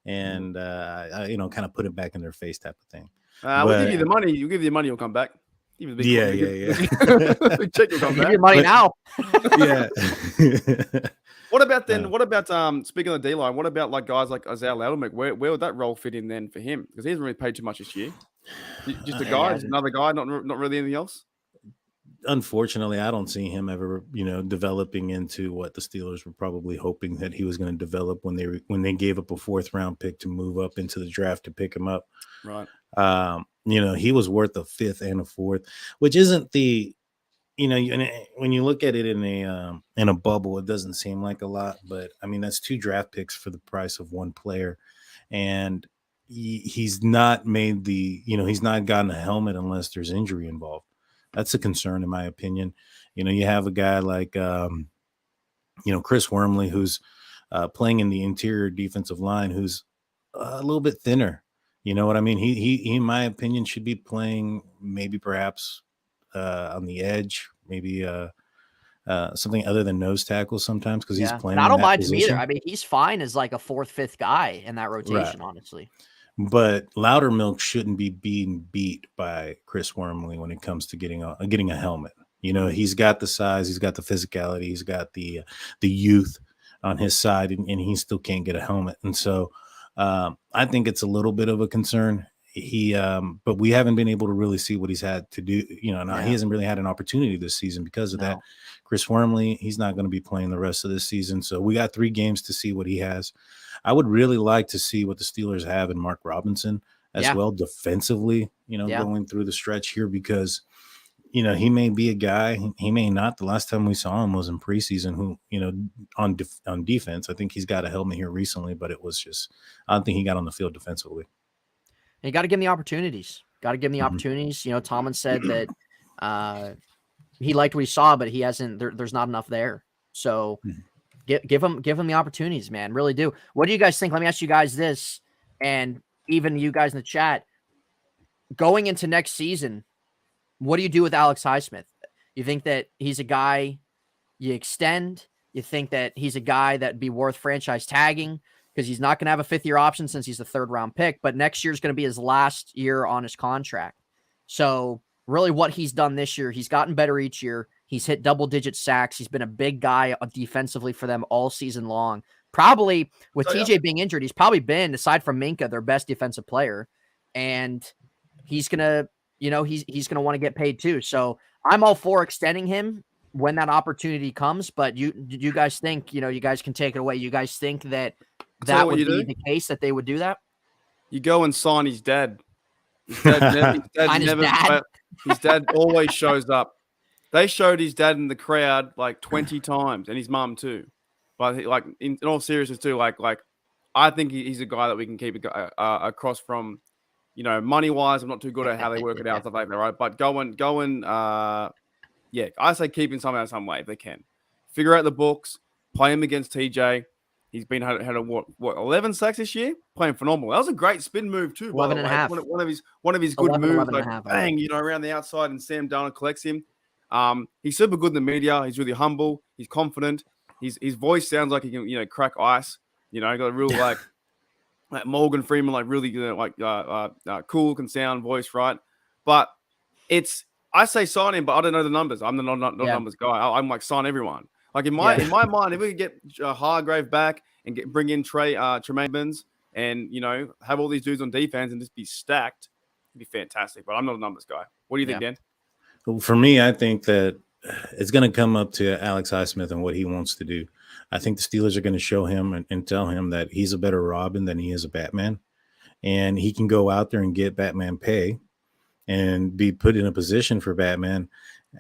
And kind of put it back in their face type of thing. We'll give you the money. You give you the money, you'll come back. Yeah. Check your Give you money now. Yeah. What about then? What about speaking of the D line? What about like guys like Isaiah Loudermilk? Where would that role fit in then for him? Because he hasn't really paid too much this year. Just a guy, just another guy, not really anything else. Unfortunately, I don't see him ever, developing into what the Steelers were probably hoping that he was going to develop when they gave up a 4th round pick to move up into the draft to pick him up. Right. He was worth a 5th and a 4th, which isn't the, when you look at it in a bubble, it doesn't seem like a lot, but I mean, that's 2 draft picks for the price of 1 player. And he's not made he's not gotten a helmet unless there's injury involved. That's a concern, in my opinion. You have a guy like, Chris Wormley, who's playing in the interior defensive line, who's a little bit thinner. You know what I mean? He, in my opinion, should be playing maybe perhaps on the edge, maybe something other than nose tackle sometimes because he's playing. And I don't mind position. him either. I mean, he's fine as like a 4th, 5th guy in that rotation, honestly. But Loudermilk shouldn't be being beat by Chris Wormley when it comes to getting a helmet. He's got the size, he's got the physicality, he's got the youth on his side, and he still can't get a helmet. And so I think it's a little bit of a concern. But we haven't been able to really see what he's had to do. He hasn't really had an opportunity this season because of that. Chris Wormley, he's not going to be playing the rest of this season. So we got 3 games to see what he has. I would really like to see what the Steelers have in Mark Robinson as well defensively, going through the stretch here because, he may be a guy, he may not. The last time we saw him was in preseason who, on defense, I think he's got a helmet here recently, but it was just, I don't think he got on the field defensively. You got to give him the opportunities. Tomlin said that he liked what he saw, but he hasn't. There's not enough there. So give him the opportunities, man. Really do. What do you guys think? Let me ask you guys this, and even you guys in the chat. Going into next season, what do you do with Alex Highsmith? You think that he's a guy you extend? You think that he's a guy that'd be worth franchise tagging? Because he's not going to have a 5th-year option since he's a 3rd-round pick, but next year is going to be his last year on his contract. So really what he's done this year, he's gotten better each year. He's hit double-digit sacks. He's been a big guy defensively for them all season long. Probably, with TJ being injured, he's probably been, aside from Minka, their best defensive player. And he's going to, he's going to want to get paid too. So I'm all for extending him when that opportunity comes. But you guys think, you guys can take it away. You guys think that would be the case, that they would do that? You go and sign his dad. His dad always shows up. They showed his dad in the crowd like 20 times, and his mum too. But like in all seriousness too, like I think he's a guy that we can keep across from, money wise. I'm not too good at how they work it out, stuff like that, right? But go and I say keep him somehow, some way if they can. Figure out the books, play him against TJ. He's been had what 11 sacks this year, playing phenomenal. That was a great spin move too. 11 and a half. One of his good 11, moves, 11 like and a half, bang, around the outside, and Sam Darnold collects him. He's super good in the media. He's really humble. He's confident. His voice sounds like he can crack ice. Got a real like Morgan Freeman, like really cool, can sound voice, right? But it's I say sign him, but I don't know the numbers. I'm the not Yeah. numbers guy. I'm like sign everyone. Like in my mind, if we could get Hargrave back and bring in Tremaine Evans and have all these dudes on defense and just be stacked, it'd be fantastic. But I'm not a numbers guy. What do you think, Dan? For me, I think that it's going to come up to Alex Highsmith and what he wants to do. I think the Steelers are going to show him and tell him that he's a better Robin than he is a Batman, and he can go out there and get Batman pay and be put in a position for Batman.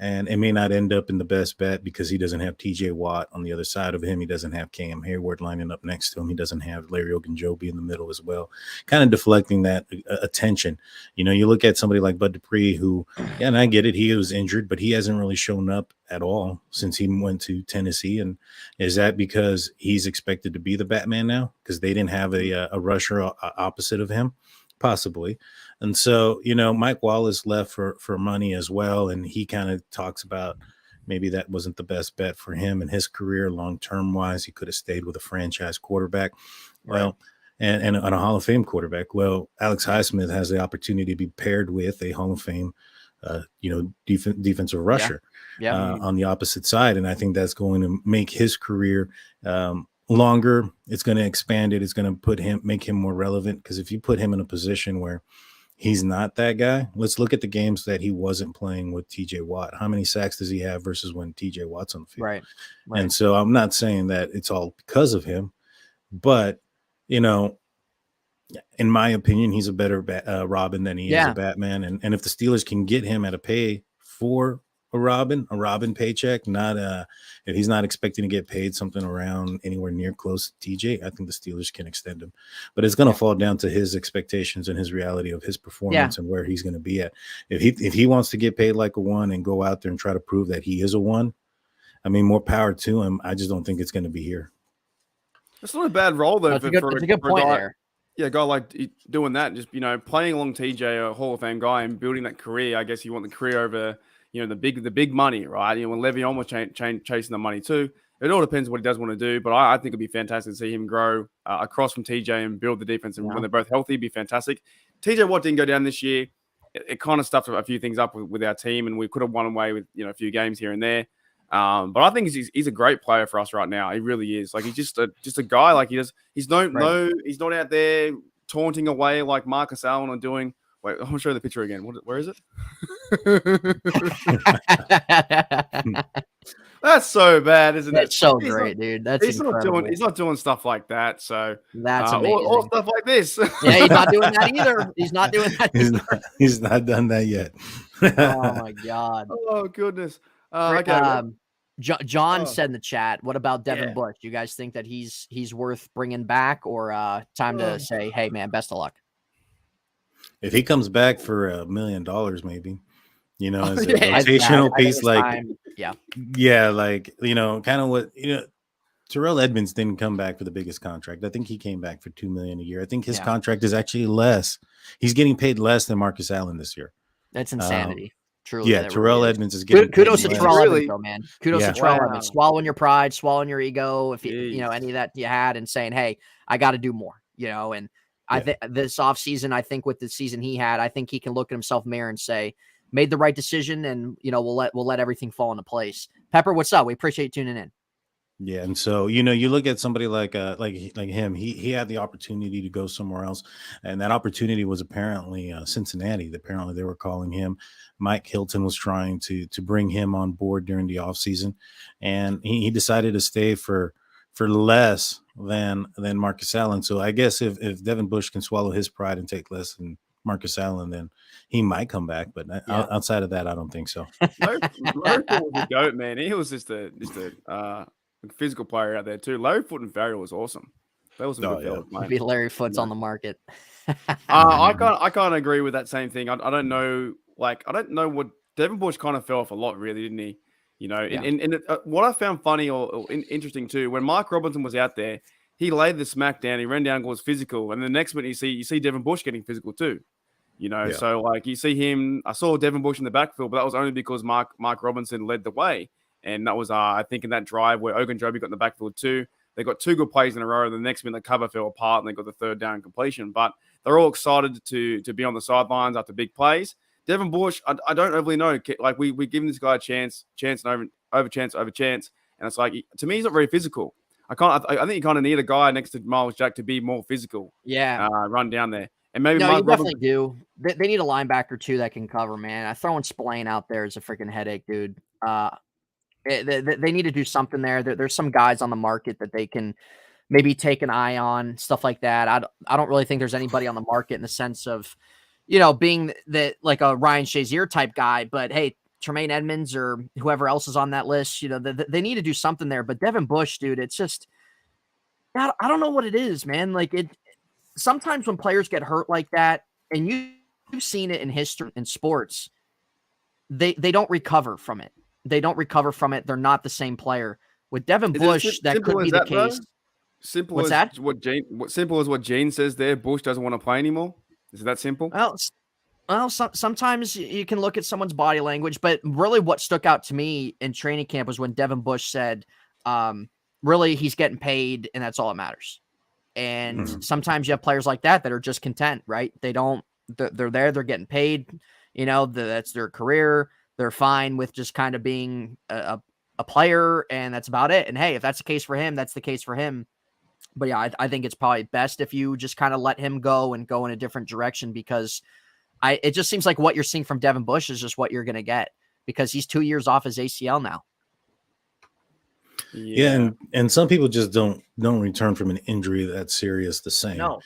And it may not end up in the best bet because he doesn't have TJ Watt on the other side of him. He doesn't have Cam Hayward lining up next to him. He doesn't have Larry Ogunjobi in the middle as well, kind of deflecting that attention. You look at somebody like Bud Dupree, who, and I get it, he was injured, but he hasn't really shown up at all since he went to Tennessee. And is that because he's expected to be the Batman now? Because they didn't have a rusher opposite of him? Possibly. And so, Mike Wallace left for money as well. And he kind of talks about maybe that wasn't the best bet for him and his career long-term wise. He could have stayed with a franchise quarterback. Well, and a Hall of Fame quarterback. Well, Alex Highsmith has the opportunity to be paired with a Hall of Fame, defensive rusher on the opposite side. And I think that's going to make his career longer. It's going to expand it. It's going to make him more relevant. Because if you put him in a position where he's not that guy, let's look at the games that he wasn't playing with TJ Watt. How many sacks does he have versus when TJ Watt's on the field? Right. And so I'm not saying that it's all because of him, but in my opinion, he's a better Robin than he is a Batman. And if the Steelers can get him at a pay for a Robin paycheck, not if he's not expecting to get paid something around anywhere near close to TJ, I think the Steelers can extend him. But it's going to fall down to his expectations and his reality of his performance and where he's going to be at. If he wants to get paid like a one and go out there and try to prove that he is a one, I mean, more power to him. I just don't think it's going to be here. It's not a bad role though. That's a good point there. Yeah, a guy like doing that, just playing along TJ, a Hall of Fame guy, and building that career. I guess you want the career over the big money, right? When Le'Veon was chasing the money too. It all depends what he does want to do, but I think it'd be fantastic to see him grow across from TJ and build the defense. And when they're both healthy, it'd be fantastic. TJ Watt didn't go down this year. It kind of stuffed a few things up with our team, and we could have won away with a few games here and there. But I think he's a great player for us right now. He really is. Like, he's just a guy. Like, he's not out there taunting away like Marcus Allen or doing. Wait, I'm gonna show you the picture again. Where is it? That's so bad, isn't it? That's so great, dude. That's incredible. He's not doing stuff like that. So that's amazing. Or stuff like this. Yeah, he's not doing that either. He's not doing that. He's not done that yet. Oh my God. Oh goodness. John said in the chat, what about Devin Bush? Do you guys think that he's worth bringing back, or time to say, hey man, best of luck? If he comes back for $1 million, maybe, as a rotational piece, like kind of what, Terrell Edmonds didn't come back for the biggest contract. I think he came back for $2 million a year. I think his contract is actually less. He's getting paid less than Marcus Allen this year. That's insanity. Truly. Yeah, Terrell Edmonds is getting kudos to Terrell Edmonds, though, man. Kudos to Terrell Edmonds. Swallowing your pride, swallowing your ego, if any of that you had, and saying, hey, I got to do more, and I think this offseason, I think with the season he had, I think he can look at himself in the mirror and say, made the right decision, and we'll let everything fall into place. Pepper, what's up? We appreciate you tuning in. Yeah, and so you look at somebody like him. He had the opportunity to go somewhere else, and that opportunity was apparently Cincinnati. Apparently, they were calling him. Mike Hilton was trying to bring him on board during the offseason, and he decided to stay for less than Marcus Allen. So I guess if Devin Bush can swallow his pride and take less than Marcus Allen, then he might come back. But outside of that, I don't think so. Larry was a goat, man. He was just a physical player out there too. Larry Foote and Farrell was awesome. That was some good fellas, mate. Maybe Larry Foote's on the market. I can't agree with that same thing. I don't know. Like, I don't know what Devin Bush kind of fell off a lot, really, didn't he? And what I found funny or interesting too, when Mark Robinson was out there, he laid the smack down. He ran down, was physical, and the next minute you see Devin Bush getting physical too. So like you see him. I saw Devin Bush in the backfield, but that was only because Mark Robinson led the way, and that was I think in that drive where Ogunjobi got in the backfield too. They got two good plays in a row, and the next minute the cover fell apart, and they got the third down completion. But they're all excited to be on the sidelines after big plays. Devin Bush, I don't overly know. Like we giving this guy a chance and over chance, and it's like to me he's not very physical. I think you kind of need a guy next to Miles Jack to be more physical. Yeah. Run down there, and maybe No, Mark you definitely do. They need a linebacker too that can cover, man. Throwing Spillane out there is a freaking headache, dude. They need to do something there. There's some guys on the market that they can maybe take an eye on, stuff like that. I don't really think there's anybody on the market in the sense of, being that like a Ryan Shazier type guy. But hey, Tremaine Edmonds or whoever else is on that list, they need to do something there. But Devin Bush, dude, it's just, I don't know what it is, man. Like sometimes when players get hurt like that, and you've seen it in history in sports, they don't recover from it. They don't recover from it. They're not the same player. With Devin Bush, that could be the case. Simple as what Gene says there. Bush doesn't want to play anymore. Is it that simple? Well, sometimes you can look at someone's body language, but really what stuck out to me in training camp was when Devin Bush said, really he's getting paid and that's all that matters. And sometimes you have players like that are just content, right? They're there, they're getting paid, that's their career. They're fine with just kind of being a player, and that's about it. And hey, if that's the case for him, that's the case for him. But yeah, I think it's probably best if you just kind of let him go and go in a different direction, because it just seems like what you're seeing from Devin Bush is just what you're going to get, because he's 2 years off his ACL now. Yeah, and some people just don't return from an injury that's serious the same. No.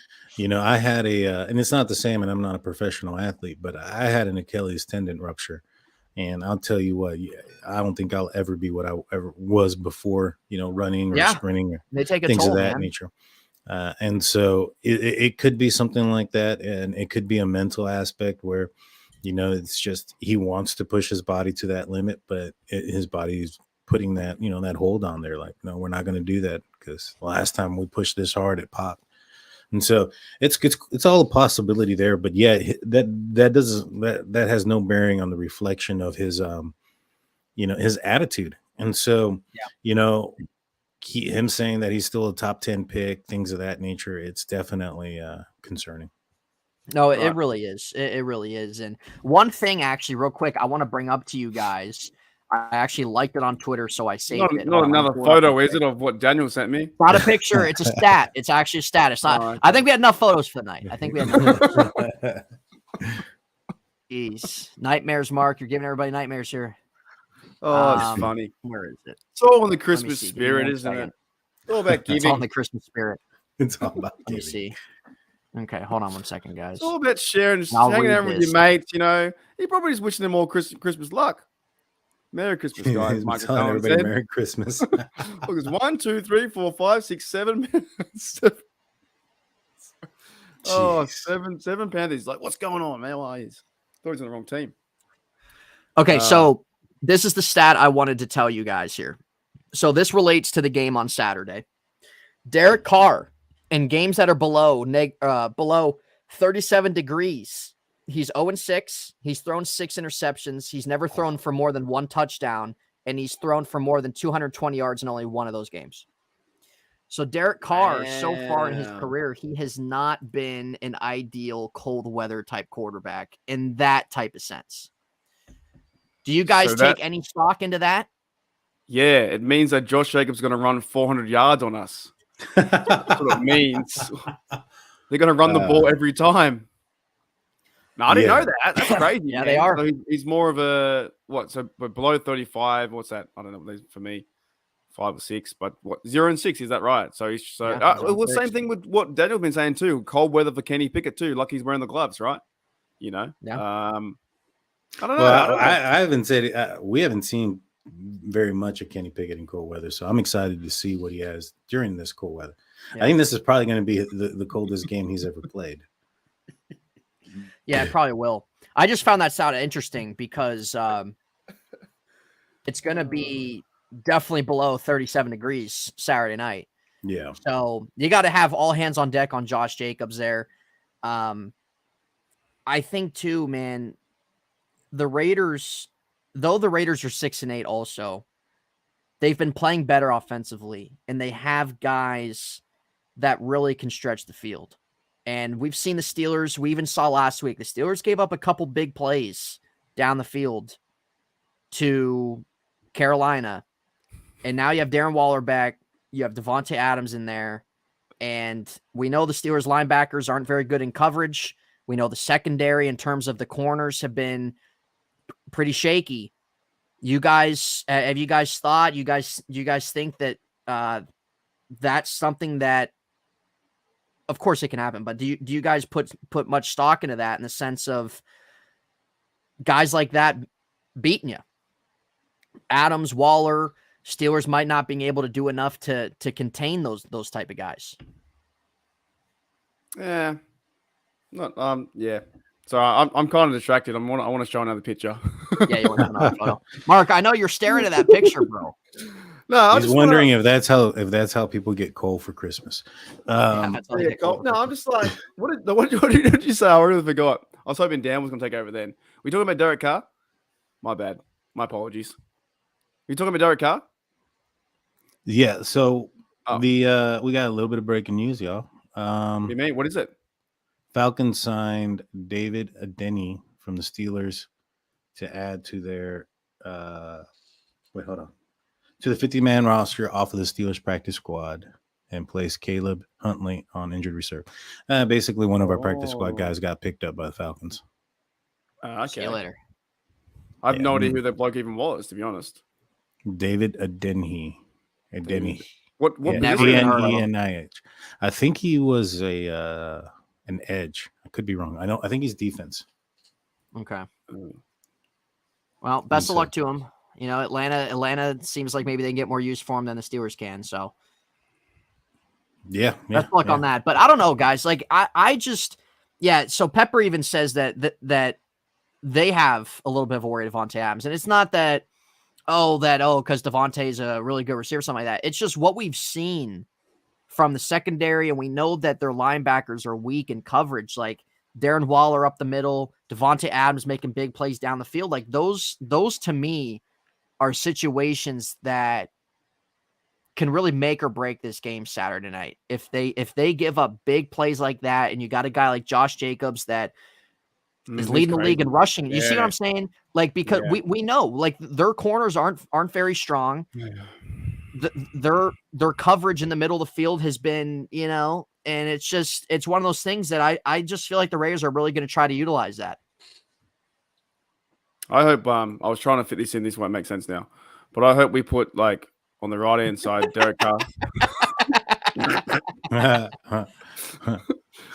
I had and it's not the same, and I'm not a professional athlete, but I had an Achilles tendon rupture. And I'll tell you what, I don't think I'll ever be what I ever was before, running or sprinting or they take a things toll, of that man. nature. And so it could be something like that. And it could be a mental aspect where, it's just he wants to push his body to that limit, but his body's putting that, that hold on there. Like, no, we're not going to do that because last time we pushed this hard, it popped. And so it's all a possibility there, but yeah, that has no bearing on the reflection of his his attitude. And so him saying that he's still a top 10 pick, things of that nature, it's definitely concerning. No, it really is. It really is. And one thing, actually, real quick, I want to bring up to you guys. I actually liked it on Twitter, so I saved it. Not another photo, is it, of what Daniel sent me? Not a picture. It's a stat. It's actually a stat. It's not. Okay. I think we had enough photos for the night. I think we had enough photos. Jeez. Nightmares, Mark. You're giving everybody nightmares here. Oh, it's funny. Where is it? It's all in the Christmas spirit, isn't it? It's all about giving. It's all in the Christmas spirit. It's all about Let me giving. see. Okay, hold on 1 second, guys. It's all about sharing, just I'll hanging read out with this. your mates. You're probably just wishing them all Christmas luck. Merry Christmas, guys. He's Michael telling Cohen everybody said. Merry Christmas. Look, it's 1, 2, 3, 4, 5, 6, 7 minutes. Oh, seven Panthers. Like, what's going on, man? Why is thought he was on the wrong team. Okay, so this is the stat I wanted to tell you guys here. So this relates to the game on Saturday. Derek Carr, in games that are below 37 degrees, he's 0-6. He's thrown 6 interceptions. He's never thrown for more than 1 touchdown, and he's thrown for more than 220 yards in only one of those games. So Derek Carr, so far in his career, he has not been an ideal cold weather type quarterback in that type of sense. Do you guys take any stock into that? Yeah, it means that Josh Jacobs is going to run 400 yards on us. That's what it means. They're going to run the ball every time. No, I didn't know that. That's crazy. Yeah, man. they are. So he's more of a what? So below 35. What's that? I don't know. For me, 5 or 6. But what? 0 and 6. Is that right? So he's well, same thing with what Daniel's been saying too. Cold weather for Kenny Pickett too. Like he's wearing the gloves, right? Yeah. I don't know. Well, I haven't said we haven't seen very much of Kenny Pickett in cold weather, so I'm excited to see what he has during this cold weather. Yeah. I think this is probably going to be the coldest game he's ever played. Yeah, it probably will. I just found that sound interesting because it's going to be definitely below 37 degrees Saturday night. Yeah. So you got to have all hands on deck on Josh Jacobs there. I think too, man, the Raiders, though the Raiders are 6-8 also, they've been playing better offensively, and they have guys that really can stretch the field. And we've seen the Steelers. We even saw last week, the Steelers gave up a couple big plays down the field to Carolina. And now you have Darren Waller back. You have Devontae Adams in there. And we know the Steelers linebackers aren't very good in coverage. We know the secondary in terms of the corners have been pretty shaky. You guys, have you guys thought, you guys think that that's something that, of course it can happen, but do you guys put much stock into that in the sense of guys like that beating you? Adams, Waller, Steelers might not being able to do enough to contain those type of guys. Yeah. Not yeah. So I'm kind of distracted. I want to show another picture. Yeah, you want to have another photo. Mark, I know you're staring at that picture, bro. No, I He's just wondering if that's how people get coal for Christmas. That's all they get No, over. I'm just like, what did you say? I really forgot. I was hoping Dan was going to take over then. We talking about Derek Carr? My bad. My apologies. You talking about Derek Carr? Yeah. So Oh. we got a little bit of breaking news, y'all. What do you mean? What is it? Falcons signed David Adeni from the Steelers to add to their to the 50-man roster off of the Steelers practice squad and place Caleb Huntley on injured reserve. Basically, one of our practice squad guys got picked up by the Falcons. Okay. See you later. I have no idea who that bloke even was, to be honest. David Adeni. What Never position? even heard of him. A-N-E-N-I-H. I think he was an edge. I could be wrong. I think he's defense. Okay. Well, best of luck to him. You know, Atlanta seems like maybe they can get more use for him than the Steelers can. So Yeah. best of luck on that. But I don't know, guys. Like I just, yeah. So Pepper even says that they have a little bit of a worry Devontae Adams, and it's not that because Devontae is a really good receiver, something like that. It's just what we've seen from the secondary, and we know that their linebackers are weak in coverage. Like Darren Waller up the middle, Devontae Adams making big plays down the field. Like those to me are situations that can really make or break this game Saturday night. If they give up big plays like that, and you got a guy like Josh Jacobs that is leading the league in rushing. You see what I'm saying? Like, because we know like their corners aren't very strong. Their coverage in the middle of the field has been, and it's one of those things that I just feel like the Raiders are really going to try to utilize that. I hope I was trying to fit this in. This won't make sense now, but I hope we put like on the right hand side Derek Carr.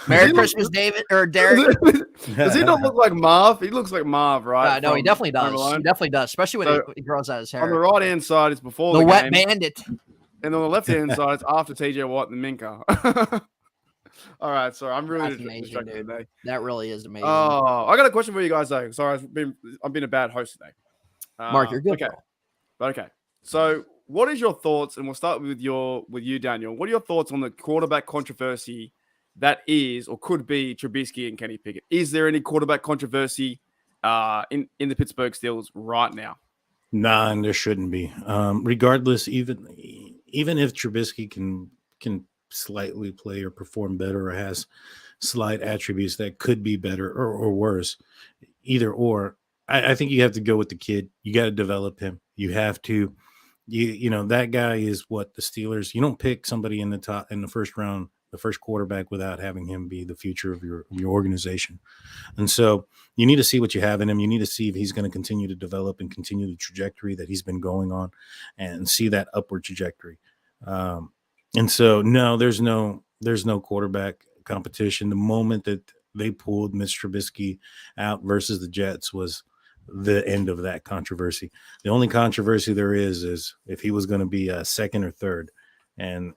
Merry Christmas, David or Derek. Does he not look like Marv? He looks like Marv, right? No, he definitely does. Home Alone. He definitely does, especially when he grows out his hair. On the right hand side is before the the wet game, bandit. and on the left hand side it's after TJ Watt and Minka. All right, sorry, I'm really That's amazing, distracted dude. today. That really is amazing. Oh, I got a question for you guys though. Sorry, I've been a bad host today. Mark, you're good. Okay. So, what is your thoughts? And we'll start with you, Daniel. What are your thoughts on the quarterback controversy that is or could be Trubisky and Kenny Pickett? Is there any quarterback controversy in the Pittsburgh Steelers right now? Nah, and there shouldn't be. Regardless, even if Trubisky can slightly play or perform better or has slight attributes that could be better or worse, either or, I think you have to go with the kid. You got to develop him. You have to, that guy is what the Steelers. You don't pick somebody in the first round, the first quarterback, without having him be the future of your organization. And so you need to see what you have in him. You need to see if he's going to continue to develop and continue the trajectory that he's been going on, and see that upward trajectory. And so, no, there's no quarterback competition. The moment that they pulled Mitch Trubisky out versus the Jets was the end of that controversy. The only controversy there is if he was going to be a second or third. And,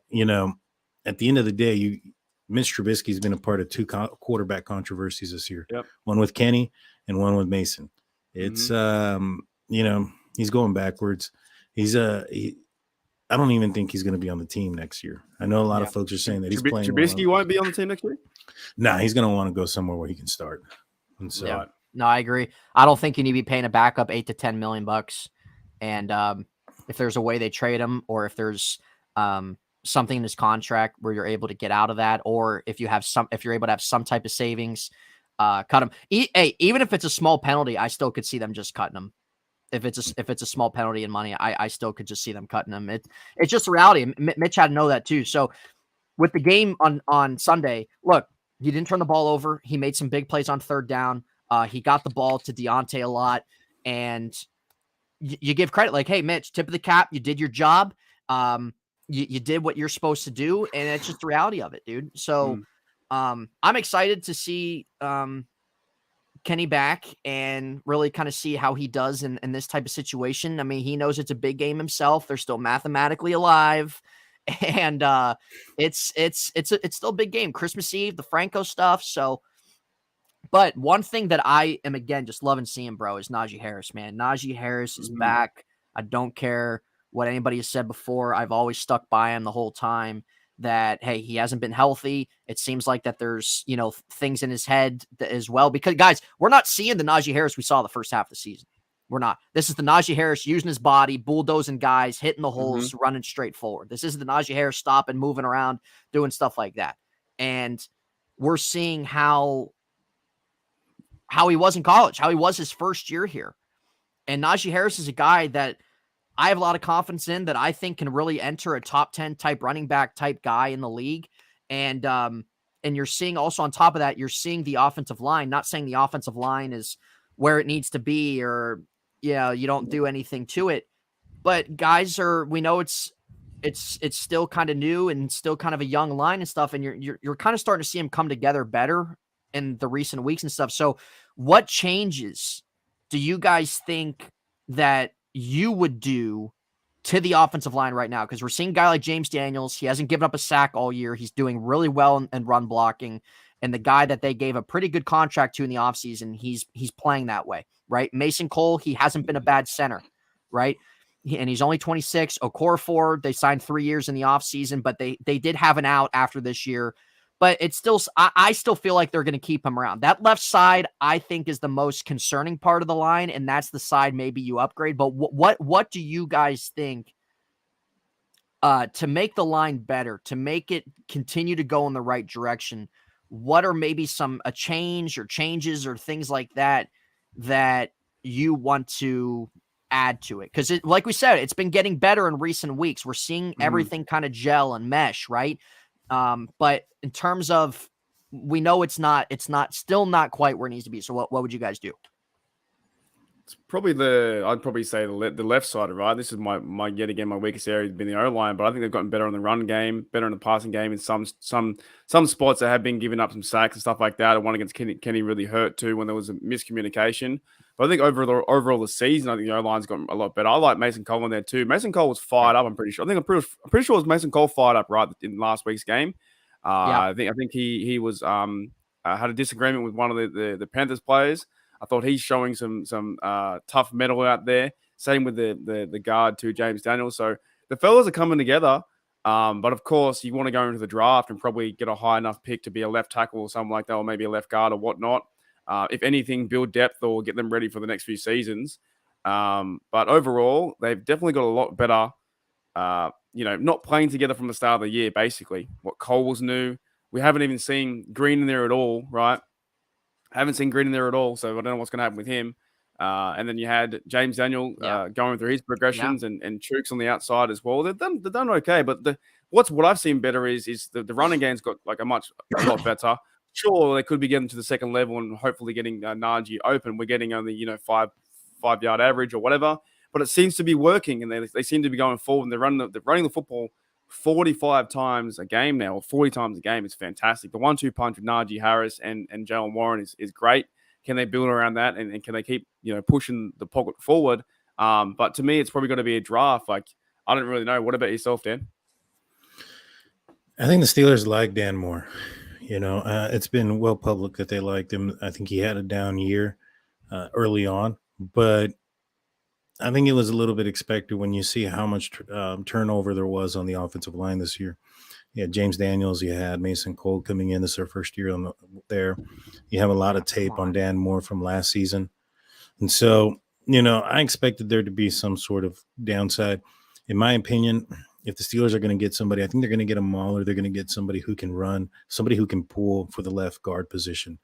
at the end of the day, Mitch Trubisky's been a part of two quarterback controversies this year. Yep. One with Kenny and one with Mason. It's, he's going backwards. I don't even think he's going to be on the team next year. I know a lot of folks are saying that he's playing. Trubisky won't be on the team next year? Nah, he's going to want to go somewhere where he can start. And so, yeah. No, I agree. I don't think you need to be paying a backup $8 to $10 million. And if there's a way they trade him, or if there's something in his contract where you're able to get out of that, or if you're able to have some type of savings, cut him. Even if it's a small penalty, I still could see them just cutting him. If it's a small penalty in money, I still could just see them cutting him. It's just a reality. Mitch had to know that too. So with the game on Sunday, look, he didn't turn the ball over. He made some big plays on third down. He got the ball to Deontay a lot, and you give credit, like, hey, Mitch, tip of the cap, you did your job. You did what you're supposed to do, and it's just the reality of it, dude. So I'm excited to see Kenny back and really kind of see how he does in this type of situation. I mean, he knows it's a big game himself. They're still mathematically alive, and it's still a big game. Christmas Eve, the Franco stuff. So, but one thing that I am, again, just loving seeing, bro, is Najee Harris, man. Najee Harris is back. I don't care what anybody has said before. I've always stuck by him the whole time that, hey, he hasn't been healthy. It seems like that there's, things in his head as well. Because, guys, we're not seeing the Najee Harris we saw the first half of the season. We're not. This is the Najee Harris using his body, bulldozing guys, hitting the holes, running straight forward. This is the Najee Harris stopping, moving around, doing stuff like that. And we're seeing how he was in college, how he was his first year here. And Najee Harris is a guy that I have a lot of confidence in, that I think can really enter a top 10 type running back type guy in the league. And you're seeing also on top of that, you're seeing the offensive line, not saying the offensive line is where it needs to be, or, you don't do anything to it, but guys we know it's still kind of new and still kind of a young line and stuff. And you're kind of starting to see him come together better in the recent weeks and stuff. So what changes do you guys think that you would do to the offensive line right now? Because we're seeing a guy like James Daniels. He hasn't given up a sack all year. He's doing really well in run blocking. And the guy that they gave a pretty good contract to in the offseason, he's playing that way, right? Mason Cole, he hasn't been a bad center, right? And he's only 26. Okorafor, they signed 3 years in the offseason, but they did have an out after this year. But it's still, I still feel like they're going to keep him around. That left side, I think, is the most concerning part of the line, and that's the side maybe you upgrade. But what do you guys think to make the line better, to make it continue to go in the right direction? What are maybe a change or changes or things like that you want to add to it? Because like we said, it's been getting better in recent weeks. We're seeing everything kind of gel and mesh, right? But in terms of, we know it's still not quite where it needs to be. So what would you guys do? It's probably I'd probably say the left side, right? This is my weakest area has been the O-line, but I think they've gotten better on the run game, better in the passing game in some spots that have been giving up some sacks and stuff like that. One against Kenny really hurt too when there was a miscommunication. But I think overall the season, I think the O-line's gotten a lot better. I like Mason Cole in there too. Mason Cole was fired up, I'm pretty sure. I'm pretty sure it was Mason Cole fired up right in last week's game. I think he was had a disagreement with one of the Panthers players. I thought he's showing some tough metal out there. Same with the guard too, James Daniels. So the fellas are coming together. But of course, you want to go into the draft and probably get a high enough pick to be a left tackle or something like that, or maybe a left guard or whatnot. If anything, build depth or get them ready for the next few seasons. But overall, they've definitely got a lot better. Not playing together from the start of the year. Basically, what Cole was new. We haven't even seen Green in there at all, right? Haven't seen Green in there at all, so I don't know what's going to happen with him. And then you had James Daniel going through his progressions and Chooks on the outside as well. They've done okay, but what I've seen better is the running game's got like a lot better. Sure, they could be getting to the second level and hopefully getting Najee open. We're getting only 5-yard average or whatever, but it seems to be working, and they seem to be going forward. And they're running the football 45 times a game now, or 40 times a game. It's fantastic. The 1-2 punch with Najee Harris and Jalen Warren is great. Can they build around that, and can they keep pushing the pocket forward? But to me, it's probably going to be a draft. Like, I don't really know. What about yourself, Dan? I think the Steelers like Dan Moore. It's been well public that they liked him. I think he had a down year early on, but I think it was a little bit expected when you see how much turnover there was on the offensive line this year. You had James Daniels, you had Mason Cole coming in. This is their first year there. You have a lot of tape on Dan Moore from last season. And so, I expected there to be some sort of downside. In my opinion, if the Steelers are going to get somebody, I think they're going to get a mauler. They're going to get somebody who can run, somebody who can pull for the left guard position.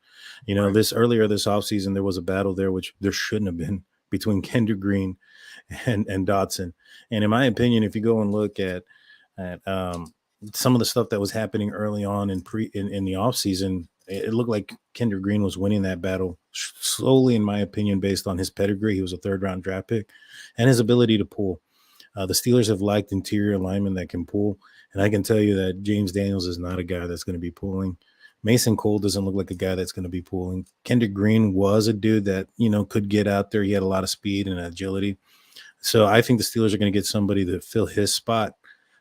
You know, this offseason, there was a battle there, which there shouldn't have been, between Kendrick Green and Dotson. And in my opinion, if you go and look at some of the stuff that was happening early on in the offseason, it looked like Kendrick Green was winning that battle slowly, in my opinion, based on his pedigree. He was a 3rd-round draft pick and his ability to pull. The Steelers have liked interior linemen that can pull, and I can tell you that James Daniels is not a guy that's going to be pulling. Mason Cole doesn't look like a guy that's going to be pulling. Kendrick Green was a dude that, you know, could get out there. He had a lot of speed and agility. So I think the Steelers are going to get somebody to fill his spot.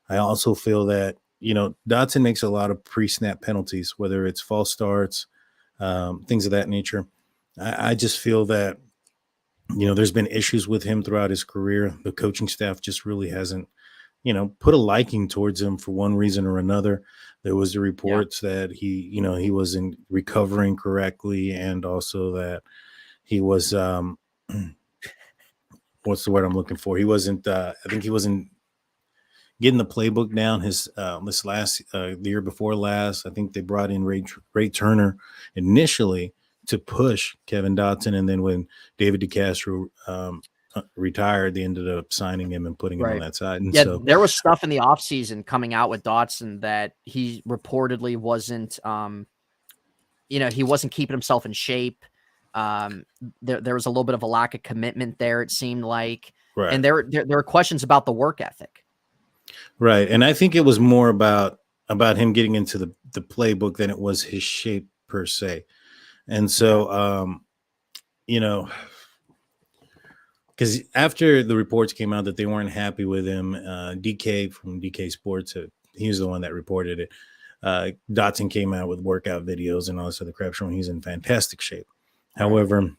I also feel that, you know, Dotson makes a lot of pre-snap penalties, whether it's false starts, things of that nature. I just feel that, you know, there's been issues with him throughout his career. The coaching staff just really hasn't, you know, put a liking towards him for one reason or another. There was the reports that he wasn't recovering correctly, and also that he was, what's the word I'm looking for? He wasn't, I think he wasn't getting the playbook down the year before last. I think they brought in Ray Turner initially to push Kevin Dotson, and then when David DeCastro retired, they ended up signing him and putting him on that side. And so there was stuff in the offseason coming out with Dotson that he reportedly wasn't, he wasn't keeping himself in shape. There was a little bit of a lack of commitment there, it seemed like. Right. And there were questions about the work ethic. Right. And I think it was more about him getting into the playbook than it was his shape per se. And so, because after the reports came out that they weren't happy with him, DK from DK Sports, he was the one that reported it. Dotson came out with workout videos and all this other crap showing he's in fantastic shape. However,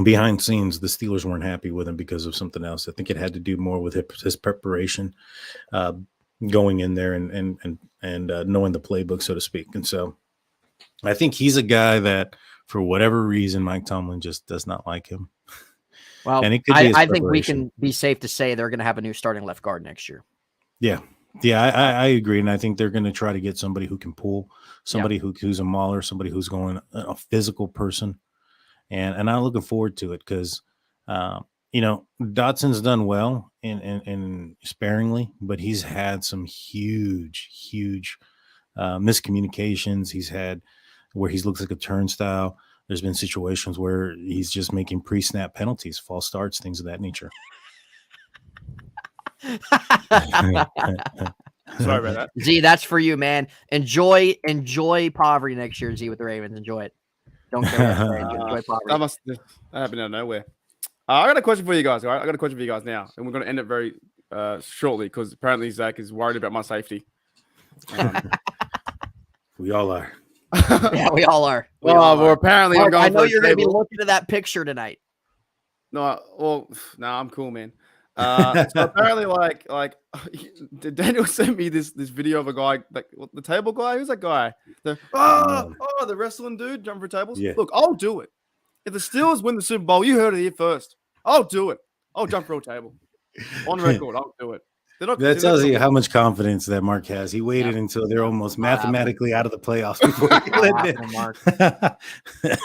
behind scenes, the Steelers weren't happy with him because of something else. I think it had to do more with his preparation, going in there and knowing the playbook, so to speak. And so I think he's a guy that, for whatever reason, Mike Tomlin just does not like him. Well, and it could I think we can be safe to say they're going to have a new starting left guard next year. Yeah. Yeah, I agree. And I think they're going to try to get somebody who can pull, somebody who's a mauler, somebody who's going a physical person. And I'm looking forward to it because, Dotson's done well and sparingly, but he's had some huge miscommunications. He's had where he looks like a turnstile. There's been situations where he's just making pre-snap penalties, false starts, things of that nature. Sorry about that. Z, that's for you, man. Enjoy poverty next year, Z, with the Ravens. Enjoy it. Don't care. Enjoy poverty. That happened out of nowhere. I got a question for you guys. All right, I got a question for you guys now, and we're going to end it very shortly because apparently Zach is worried about my safety. We all are. Yeah, we all are. Well, apparently, Mark, I know you're going to be looking at that picture tonight. No, I'm cool, man. So apparently, like Daniel sent me this video of a guy, like the table guy. Who's that guy? The wrestling dude jumping for tables. Yeah. Look, I'll do it. If the Steelers win the Super Bowl, you heard it here first. I'll do it. I'll jump for a table. On record, I'll do it. That tells you how much confidence that Mark has. He waited until they're almost mathematically out of the playoffs before he let it.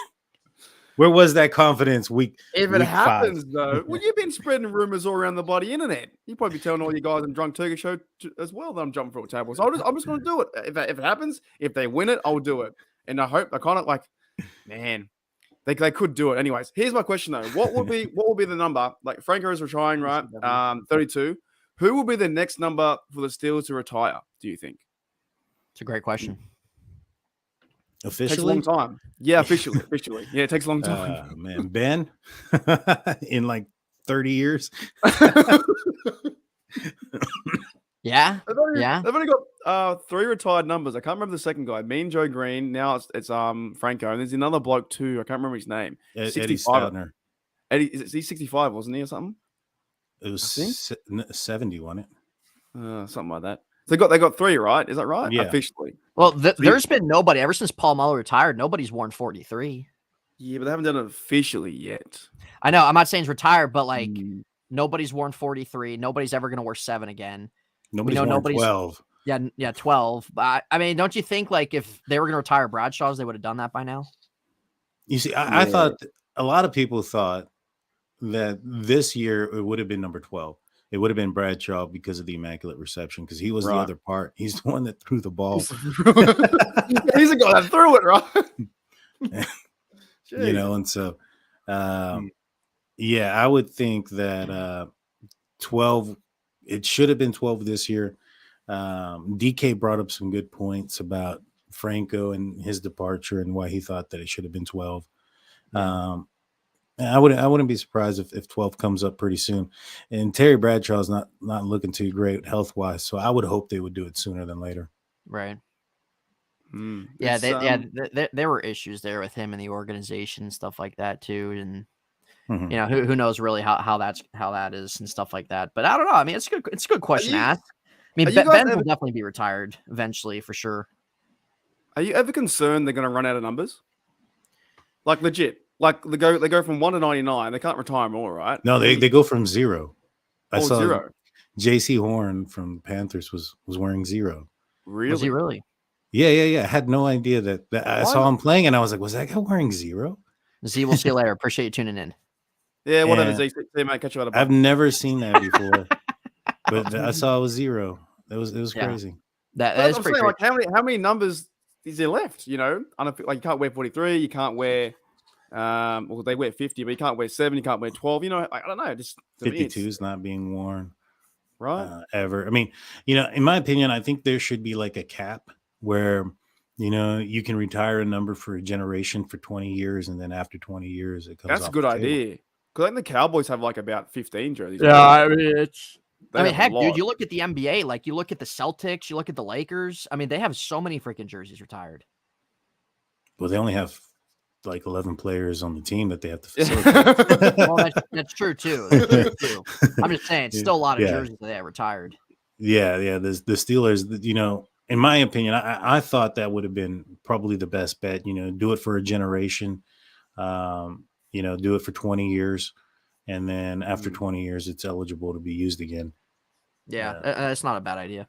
Where was that confidence week? If it happens, though, well, you've been spreading rumors all around the bloody internet. You probably be telling all you guys on Drunk Turkey Show as well that I'm jumping for a table. So I'm just going to do it. If it happens, if they win it, I'll do it. And I hope I kind of like, man, they could do it. Anyways, here's my question though: what will be the number? Like Franco is retiring, right? 32. Who will be the next number for the Steelers to retire? Do you think? It's a great question. Officially? Takes a long time. Yeah, officially. Yeah, it takes a long time. Man, Ben, in like 30 years. Yeah. They've only got 3 retired numbers. I can't remember the second guy. Mean Joe Green. Now it's Franco, and there's another bloke too. I can't remember his name. Eddie Stoutner. Eddie, is he 65? Wasn't he or something? It was 70, wasn't it? Something like that. So they got 3, right? Is that right? Yeah. Officially. Well, there's been nobody ever since Paul Muller retired. Nobody's worn 43. Yeah, but they haven't done it officially yet. I know. I'm not saying he's retired, but like nobody's worn 43. Nobody's ever going to wear 7 again. Nobody's know worn nobody's 12. Yeah, 12. But I mean, don't you think like if they were going to retire Bradshaw's, they would have done that by now? You see, I thought a lot of people thought that this year it would have been number 12. It would have been Bradshaw because of the Immaculate Reception, because he was the other part. He's the one that threw the ball. He's the guy that threw it, right? You know, and so, yeah, I would think that 12, it should have been 12 this year. DK brought up some good points about Franco and his departure and why he thought that it should have been 12. I wouldn't be surprised if 12 comes up pretty soon. And Terry Bradshaw's not looking too great health wise, so I would hope they would do it sooner than later. Right. Yeah, there were issues there with him and the organization and stuff like that too, and you know who knows really how that is and stuff like that. But I don't know. I mean, it's a good question to ask. I mean, Ben will definitely be retired eventually for sure. Are you ever concerned they're going to run out of numbers? Like legit. Like they go from 1 to 99. They can't retire more, right? No, they go from 0. I saw 0. JC Horn from Panthers was wearing 0. Really? Was he really? Yeah. I had no idea that I saw him playing, and I was like, was that guy wearing 0? Z, we'll see you later. Appreciate you tuning in. Yeah, whatever. Z, might catch you out of. I've never seen that before, but I saw it was 0. It was crazy. That is pretty saying, like, how many numbers is there left? You know, like you can't wear 43. You can't wear. Well, they wear 50, but you can't wear 7. You can't wear 12. You know, I don't know. Just 52 is not being worn, right? Ever. I mean, you know, in my opinion, I think there should be like a cap where, you know, you can retire a number for a generation for 20 years, and then after 20 years, it comes. That's a good idea. Because I think the Cowboys have like about 15 jerseys. Yeah, I mean, heck, dude, you look at the NBA, like you look at the Celtics, you look at the Lakers. I mean, they have so many freaking jerseys retired. Well, they only have like 11 players on the team that they have to facilitate. Well, that's true too. I'm just saying, it's still a lot of jerseys that they have retired. Yeah. The Steelers, you know, in my opinion, I thought that would have been probably the best bet. You know, do it for a generation. You know, do it for 20 years, and then after 20 years, it's eligible to be used again. Yeah, that's not a bad idea.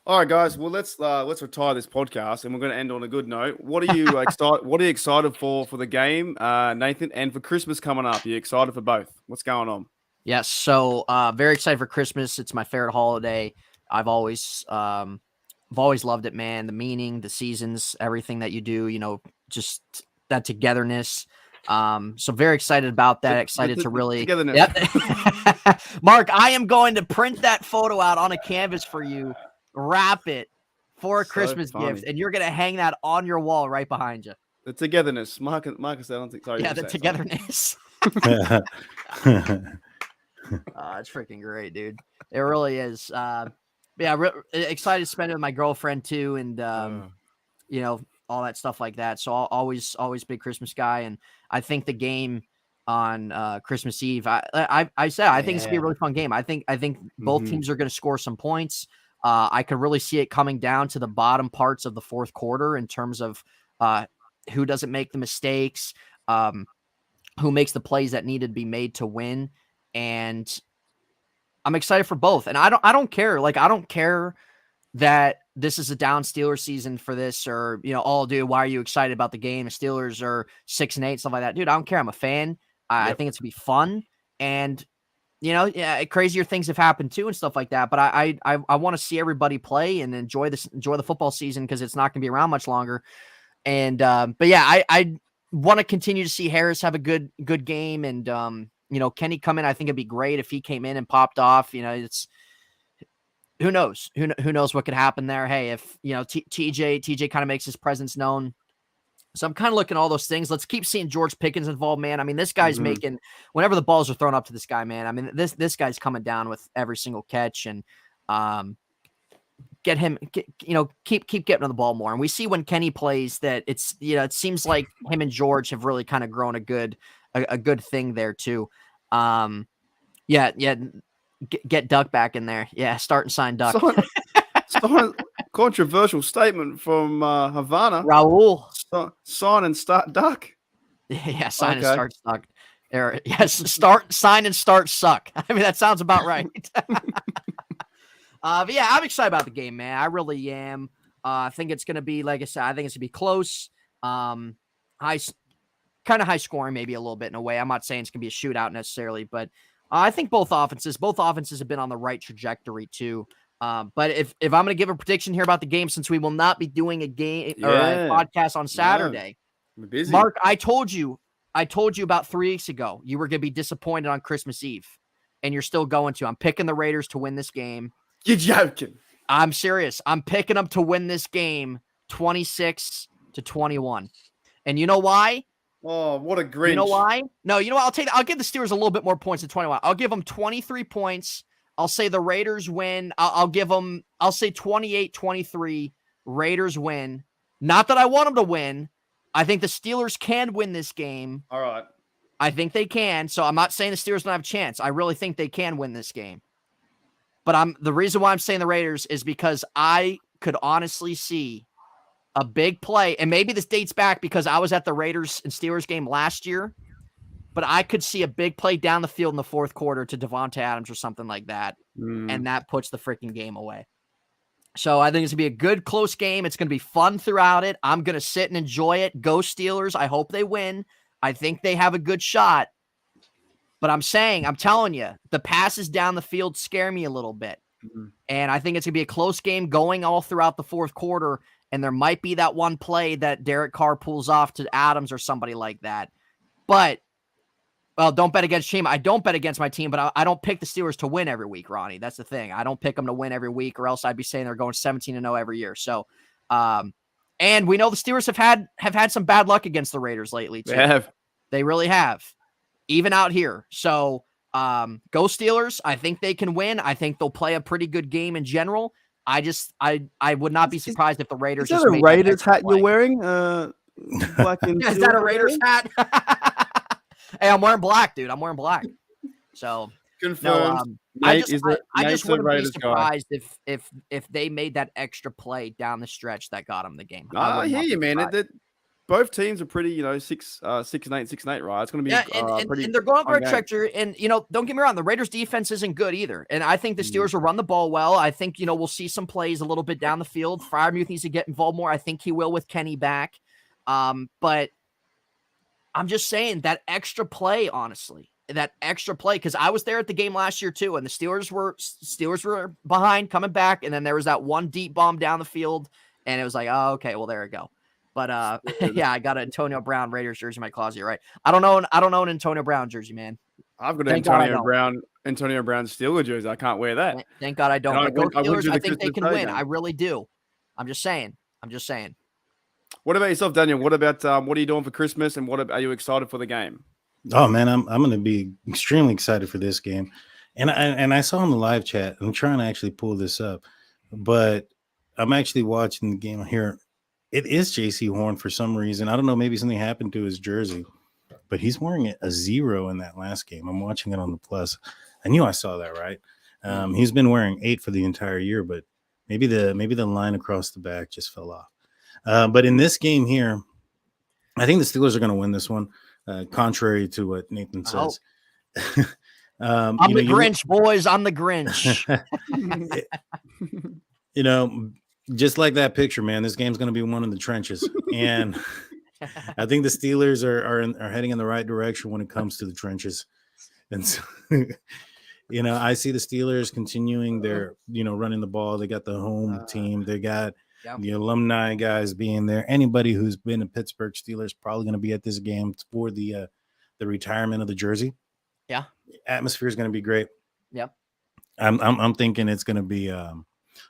All right, guys. Well, let's retire this podcast, and we're going to end on a good note. What are you excited? What are you excited for the game, Nathan, and for Christmas coming up? Are you excited for both? What's going on? Yes, so very excited for Christmas. It's my favorite holiday. I've always loved it, man. The meaning, the seasons, everything that you do. You know, just that togetherness. So very excited about that. Excited to really. Yep. Mark, I am going to print that photo out on a canvas for you. Wrap it for a Christmas gift, and you're gonna hang that on your wall right behind you. The togetherness, Marcus. I don't think. Sorry. Yeah, the togetherness. It's freaking great, dude. It really is. Excited to spend it with my girlfriend too, and you know, all that stuff like that. So always big Christmas guy, and I think the game on Christmas Eve. I said I think it's gonna be a really fun game. I think both teams are gonna score some points. I could really see it coming down to the bottom parts of the fourth quarter in terms of who doesn't make the mistakes, who makes the plays that needed to be made to win. And I'm excited for both. And I don't care. Like, I don't care that this is a down Steelers season for this, or, you know, oh, dude, why are you excited about the game? The Steelers are 6-8, stuff like that. Dude, I don't care. I'm a fan. I think it's gonna be fun. And, you know, crazier things have happened too and stuff like that. But I want to see everybody play and enjoy the football season, because it's not going to be around much longer. And but yeah, I want to continue to see Harris have a good game, and you know, Kenny come in. I think it'd be great if he came in and popped off. You know, it's who knows what could happen there. Hey, if you know TJ kind of makes his presence known. So I'm kind of looking at all those things. Let's keep seeing George Pickens involved, man. I mean, this guy's making, whenever the balls are thrown up to this guy, man, I mean, this guy's coming down with every single catch, and keep getting on the ball more. And we see when Kenny plays that it's, you know, it seems like him and George have really kind of grown a good thing there too. Get Duck back in there. Yeah. Start and sign Duck. Controversial statement from Havana. Raul. Sign and start Duck. Yeah, sign and start Duck. Yes, sign and start suck. I mean, that sounds about right. But yeah, I'm excited about the game, man. I really am. I think it's going to be, like I said, I think it's going to be close. Kind of high scoring, maybe a little bit in a way. I'm not saying it's going to be a shootout necessarily, but I think both offenses have been on the right trajectory too. But if I'm going to give a prediction here about the game, since we will not be doing a game or a podcast on Saturday, we're busy. Mark, I told you about 3 weeks ago you were going to be disappointed on Christmas Eve, and you're still going to. I'm picking the Raiders to win this game. You're joking. I'm serious. I'm picking them to win this game 26-21. And you know why? Oh, what a Grinch. You know why? No, you know what? I'll give the Steelers a little bit more points than 21. I'll give them 23 points. I'll say the Raiders win. I'll say 28-23. Raiders win. Not that I want them to win. I think the Steelers can win this game. All right. I think they can. So I'm not saying the Steelers don't have a chance. I really think they can win this game. But the reason why I'm saying the Raiders is because I could honestly see a big play, and maybe this dates back because I was at the Raiders and Steelers game last year, but I could see a big play down the field in the fourth quarter to Devonta Adams or something like that, and that puts the freaking game away. So I think it's going to be a good, close game. It's going to be fun throughout it. I'm going to sit and enjoy it. Go Steelers. I hope they win. I think they have a good shot. But I'm telling you, the passes down the field scare me a little bit. And I think it's going to be a close game going all throughout the fourth quarter. And there might be that one play that Derek Carr pulls off to Adams or somebody like that. But, well, don't bet against team. I don't bet against my team, but I don't pick the Steelers to win every week, Ronnie. That's the thing. I don't pick them to win every week, or else I'd be saying they're going 17-0 every year. So, and we know the Steelers have had some bad luck against the Raiders lately, too. They really have, even out here. So, go Steelers. I think they can win. I think they'll play a pretty good game in general. I would not be surprised if the Raiders is that a Raiders hat you're wearing? Black and is that a Raiders hat? Hey, I'm wearing black, dude. I'm wearing black. So confirmed. No, I just wouldn't be surprised if they made that extra play down the stretch that got them the game. I hear you, man. Both teams are pretty, 6-8, right? It's going to be and they're going for a trajectory. And don't get me wrong, the Raiders' defense isn't good either. And I think the Steelers will run the ball well. I think we'll see some plays a little bit down the field. Freiermuth needs to get involved more. I think he will with Kenny back. But I'm just saying that extra play, honestly, because I was there at the game last year too, and the Steelers were behind, coming back, and then there was that one deep bomb down the field, and it was like, oh, okay, well, there we go. But yeah, I got an Antonio Brown Raiders jersey in my closet. Right? I don't own an Antonio Brown jersey, man. I've got an Antonio Brown Steelers jersey. I can't wear that. Thank God I don't. I think they can win. I really do. I'm just saying. What about yourself, Daniel? What about what are you doing for Christmas, and are you excited for the game? Oh man, I'm going to be extremely excited for this game. And I saw in the live chat. I'm trying to actually pull this up, but I'm actually watching the game here. It is JC Horn for some reason. I don't know. Maybe something happened to his jersey, but he's wearing a 0 in that last game. I'm watching it on the plus. I knew I saw that right. He's been wearing 8 for the entire year, but maybe the line across the back just fell off. But in this game here, I think the Steelers are going to win this one, contrary to what Nathan says. I'm the Grinch, boys. I'm the Grinch. Just like that picture, man, this game's going to be one in the trenches. And I think the Steelers are heading in the right direction when it comes to the trenches. And so, I see the Steelers continuing their, running the ball. They got the home team. They got the alumni guys being there. Anybody who's been a Pittsburgh Steelers probably going to be at this game for the retirement of the jersey. Yeah. Atmosphere is going to be great. Yep. I'm thinking it's going to be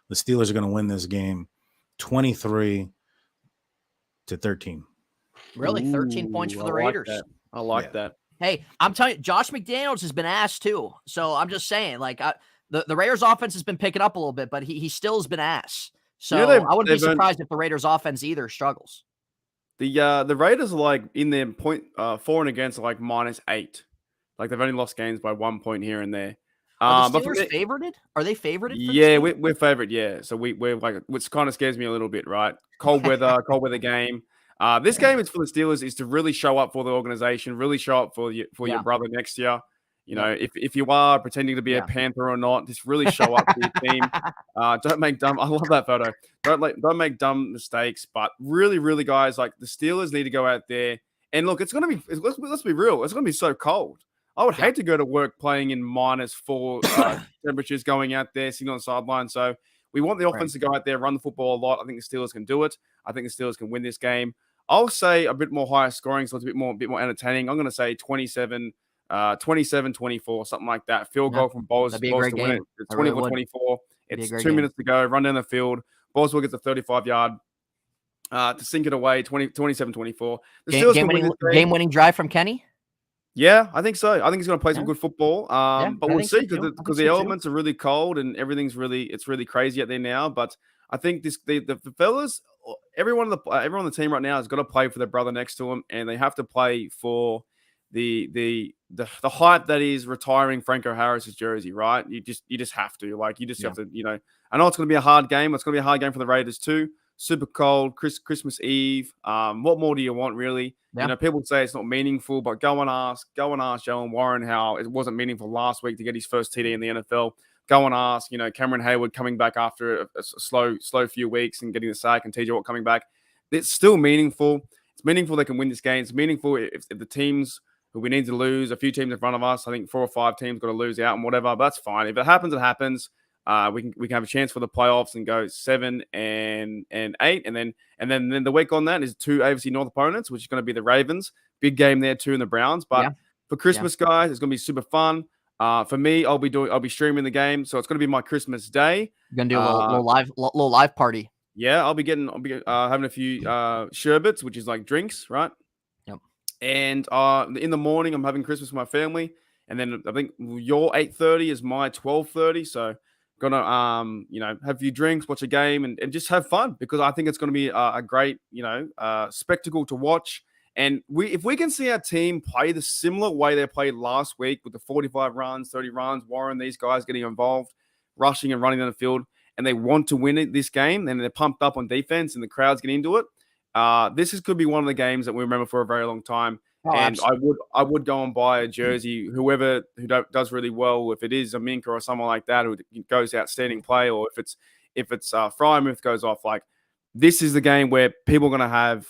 the Steelers are going to win this game 23-13. Really? 13 points for the Raiders. I like that. Hey, I'm telling you, Josh McDaniels has been asked too. So I'm just saying, the Raiders offense has been picking up a little bit, but he still has been asked. So I wouldn't be surprised if the Raiders offense either struggles. The Raiders are in their point for and against are -8. They've only lost games by 1 point here and there. Are the Steelers favorited? Are they favorited? Yeah, we're favored. Yeah, so we're which kind of scares me a little bit, right? Cold weather game. This game is for the Steelers is to really show up for the organization, really show up for your brother next year, You know, if you are pretending to be a Panther or not, just really show up for your team. Don't make dumb. I love that photo. Don't make dumb mistakes. But really, really, guys, like the Steelers need to go out there and look. It's gonna be. Let's be real. It's gonna be so cold. I would hate to go to work playing in -4 temperatures, going out there, sitting on the sideline. So we want the offense to go out there, run the football a lot. I think the Steelers can do it. I think the Steelers can win this game. I'll say a bit more higher scoring, so it's a bit more entertaining. I'm going to say 27-24, something like that. Field goal from Boswell to win it. It's 24-24. It's 2 minutes to go. Run down the field. Boswell gets a 35-yard to sink it away, 27-24. Game-winning drive from Kenny? Yeah, I think so. I think he's going to play some good football. But we'll see because the elements are really cold and everything's really crazy out there now. But I think the fellas, everyone on the team right now has got to play for their brother next to him, and they have to play for the hype that is retiring Franco Harris's jersey, right? You just have to. Like, you just have to, you know. I know it's going to be a hard game. It's going to be a hard game for the Raiders too. Super cold, Christmas Eve. What more do you want, really? Yeah. You know, people say it's not meaningful, but go and ask Jalen Warren how it wasn't meaningful last week to get his first TD in the NFL. Go and ask, you know, Cameron Hayward coming back after a slow few weeks and getting the sack, and TJ Watt coming back. It's still meaningful. It's meaningful they can win this game. It's meaningful if the teams who we need to lose, a few teams in front of us, I think 4 or 5 teams got to lose out and whatever, but that's fine. If it happens, it happens. We can have a chance for the playoffs and go 7-8, and then the week on that is 2 AFC North opponents, which is going to be the Ravens. Big game there too, and the Browns. But for Christmas, guys, it's going to be super fun. For me, I'll be streaming the game, so it's going to be my Christmas day. You're gonna do a little live party. Yeah, I'll be having a few sherbets, which is like drinks, right? Yep. And in the morning, I'm having Christmas with my family, and then I think your 8:30 is my 12:30, so gonna have a few drinks, watch a game, and just have fun, because I think it's going to be a great spectacle to watch. And if we can see our team play the similar way they played last week with the 45 runs, 30 runs, Warren, these guys getting involved, rushing and running down the field, and they want to win this game, and they're pumped up on defense, and the crowd's getting into it. This could be one of the games that we remember for a very long time. Oh, and absolutely. I would go and buy a jersey, who does really well, if it is a Minka or someone like that who goes outstanding play, or if it's Frymouth goes off. Like, this is the game where people are gonna have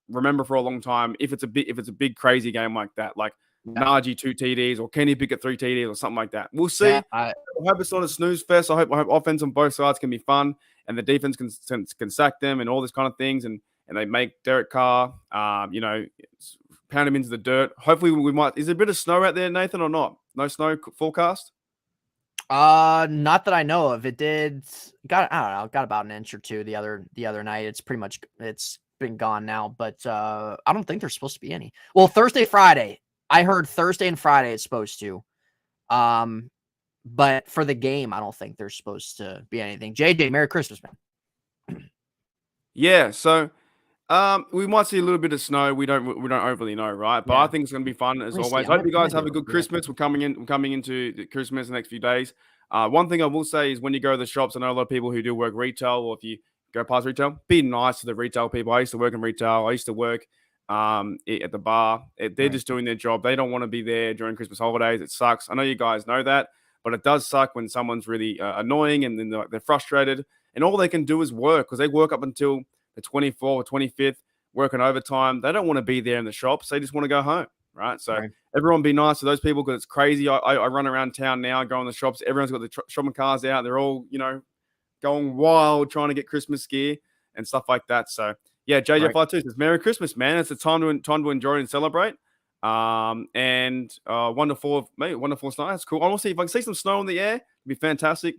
remember for a long time, if it's a big crazy game like that, like Najee 2 TDs or Kenny Pickett 3 TDs or something like that. We'll see. I hope it's not a snooze fest. I hope offense on both sides can be fun, and the defense can sack them and all this kind of things, and they make Derek Carr, pound him into the dirt. Hopefully we might. Is there a bit of snow out there, Nathan, or not? No snow forecast? Not that I know of. It got about an inch or two the other night. It's been gone now, but I don't think there's supposed to be any. Well, Thursday, Friday. I heard Thursday and Friday it's supposed to. But for the game, I don't think there's supposed to be anything. JJ, Merry Christmas, man. Yeah, so we might see a little bit of snow. We don't overly know, right? But I think it's going to be fun as always. I hope you guys have a good Christmas. We're coming into Christmas the next few days. One thing I will say is, when you go to the shops, I know a lot of people who do work retail, or if you go past retail, be nice to the retail people. I used to work in retail. I used to work at the bar. They're just doing their job. They don't want to be there during Christmas holidays. It sucks. I know you guys know that, but it does suck when someone's really annoying, and then they're frustrated, and all they can do is work, because they work up until the 24th or 25th, working overtime. They don't want to be there in the shops. They just want to go home, right? So everyone be nice to those people, because it's crazy. I run around town now, go in the shops. Everyone's got the shopping cars out. They're all, going wild, trying to get Christmas gear and stuff like that. So, yeah, JJ52 says, Merry Christmas, man. It's a time to enjoy and celebrate. Wonderful snow. That's cool. I want to see if I can see some snow in the air. It'd be fantastic.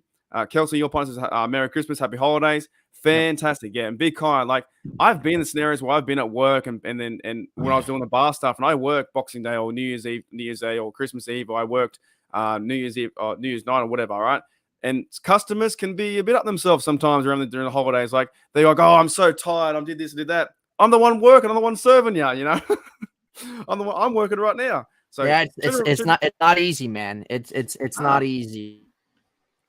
Kelsey, your point says, Merry Christmas, Happy Holidays. Fantastic. Yeah, and be kind. Like, I've been in scenarios where I've been at work and when I was doing the bar stuff, and I worked Boxing Day or New Year's Day or Christmas Eve, or I worked New Year's Eve or New Year's night or whatever, right? And customers can be a bit up themselves sometimes during the holidays. Like, they're like, oh, I'm so tired. I did this, I did that. I'm the one working. I'm the one serving you, I'm working right now. So yeah, it's not easy, man. It's not easy.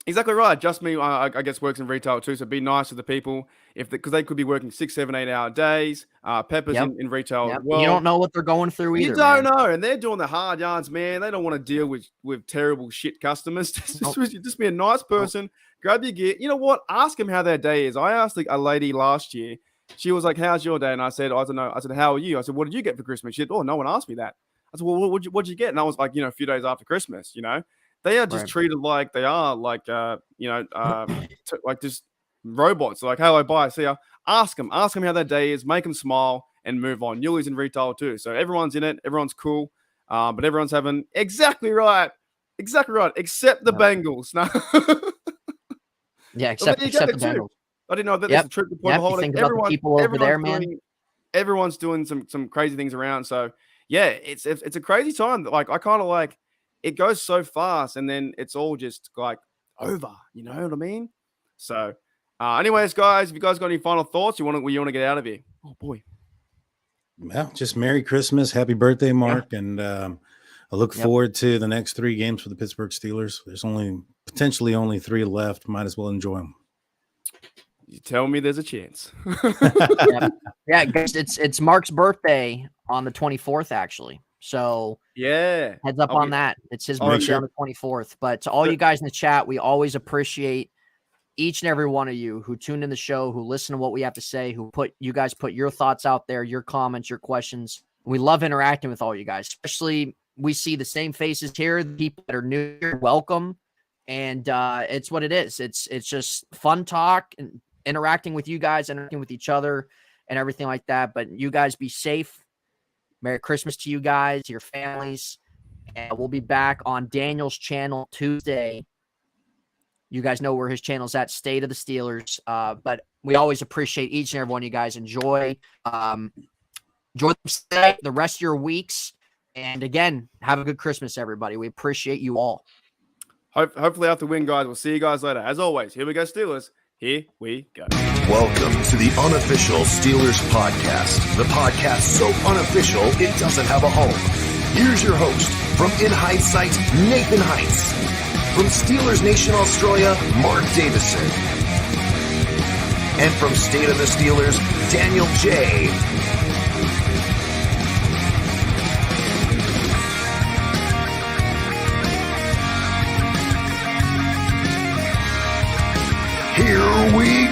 Exactly right. Just me, I guess, works in retail too. So be nice to the people because they could be working 6, 7, 8 hour days. Pepper's Yep. in retail Yep. as well. You don't know what they're going through either. You don't man. know, and they're doing the hard yards, man. They don't want to deal with terrible shit customers. Just be a nice person. Grab your gear. You know what? Ask them how their day is. I asked a lady last year. She was like, "How's your day?" And I said, "I don't know." I said, "How are you?" I said, "What did you get for Christmas?" She said, "Oh, no one asked me that." I said, "Well, what'd you get?" And I was like, a few days after Christmas. They are just treated like they are like like just robots. Like, hello, bye, see ya. Ask them how their day is, make them smile, and move on. Yuli's in retail too, so everyone's in it, everyone's cool, but everyone's having exactly right, except the Bengals. No, except the Bengals. I didn't know that there's a trip to Port Holiday. Think about the people over there, man. Everyone's doing some crazy things around. So yeah, it's a crazy time. Like I kind of like. It goes so fast, and then it's all just like over. You know what I mean? So, anyways, guys, if you guys got any final thoughts, you want to get out of here? Oh boy. Well, just Merry Christmas, Happy Birthday, Mark, and I look forward to the next 3 games for the Pittsburgh Steelers. There's potentially only 3 left. Might as well enjoy them. You tell me there's a chance. Yeah, guys, it's Mark's birthday on the 24th, actually. So yeah, heads up on that. It's his birthday on the 24th. But to all you guys in the chat, we always appreciate each and every one of you who tuned in the show, who listen to what we have to say, you guys put your thoughts out there, your comments, your questions. We love interacting with all you guys, especially we see the same faces here. The people that are new here, welcome. And it's what it is. It's just fun talk and interacting with you guys, interacting with each other and everything like that. But you guys be safe. Merry Christmas to you guys, your families. And we'll be back on Daniel's channel Tuesday. You guys know where his channel's at, State of the Steelers. But we always appreciate each and every one of you guys. Enjoy the rest of your weeks. And again, have a good Christmas, everybody. We appreciate you all. Hopefully after win, guys. We'll see you guys later. As always, here we go, Steelers. Here we go. Welcome to the unofficial Steelers podcast. The podcast so unofficial it doesn't have a home. Here's your host from In Hindsight, Nathan Heitz. From Steelers Nation Australia, Mark Davison. And from State of the Steelers, Daniel J. Here we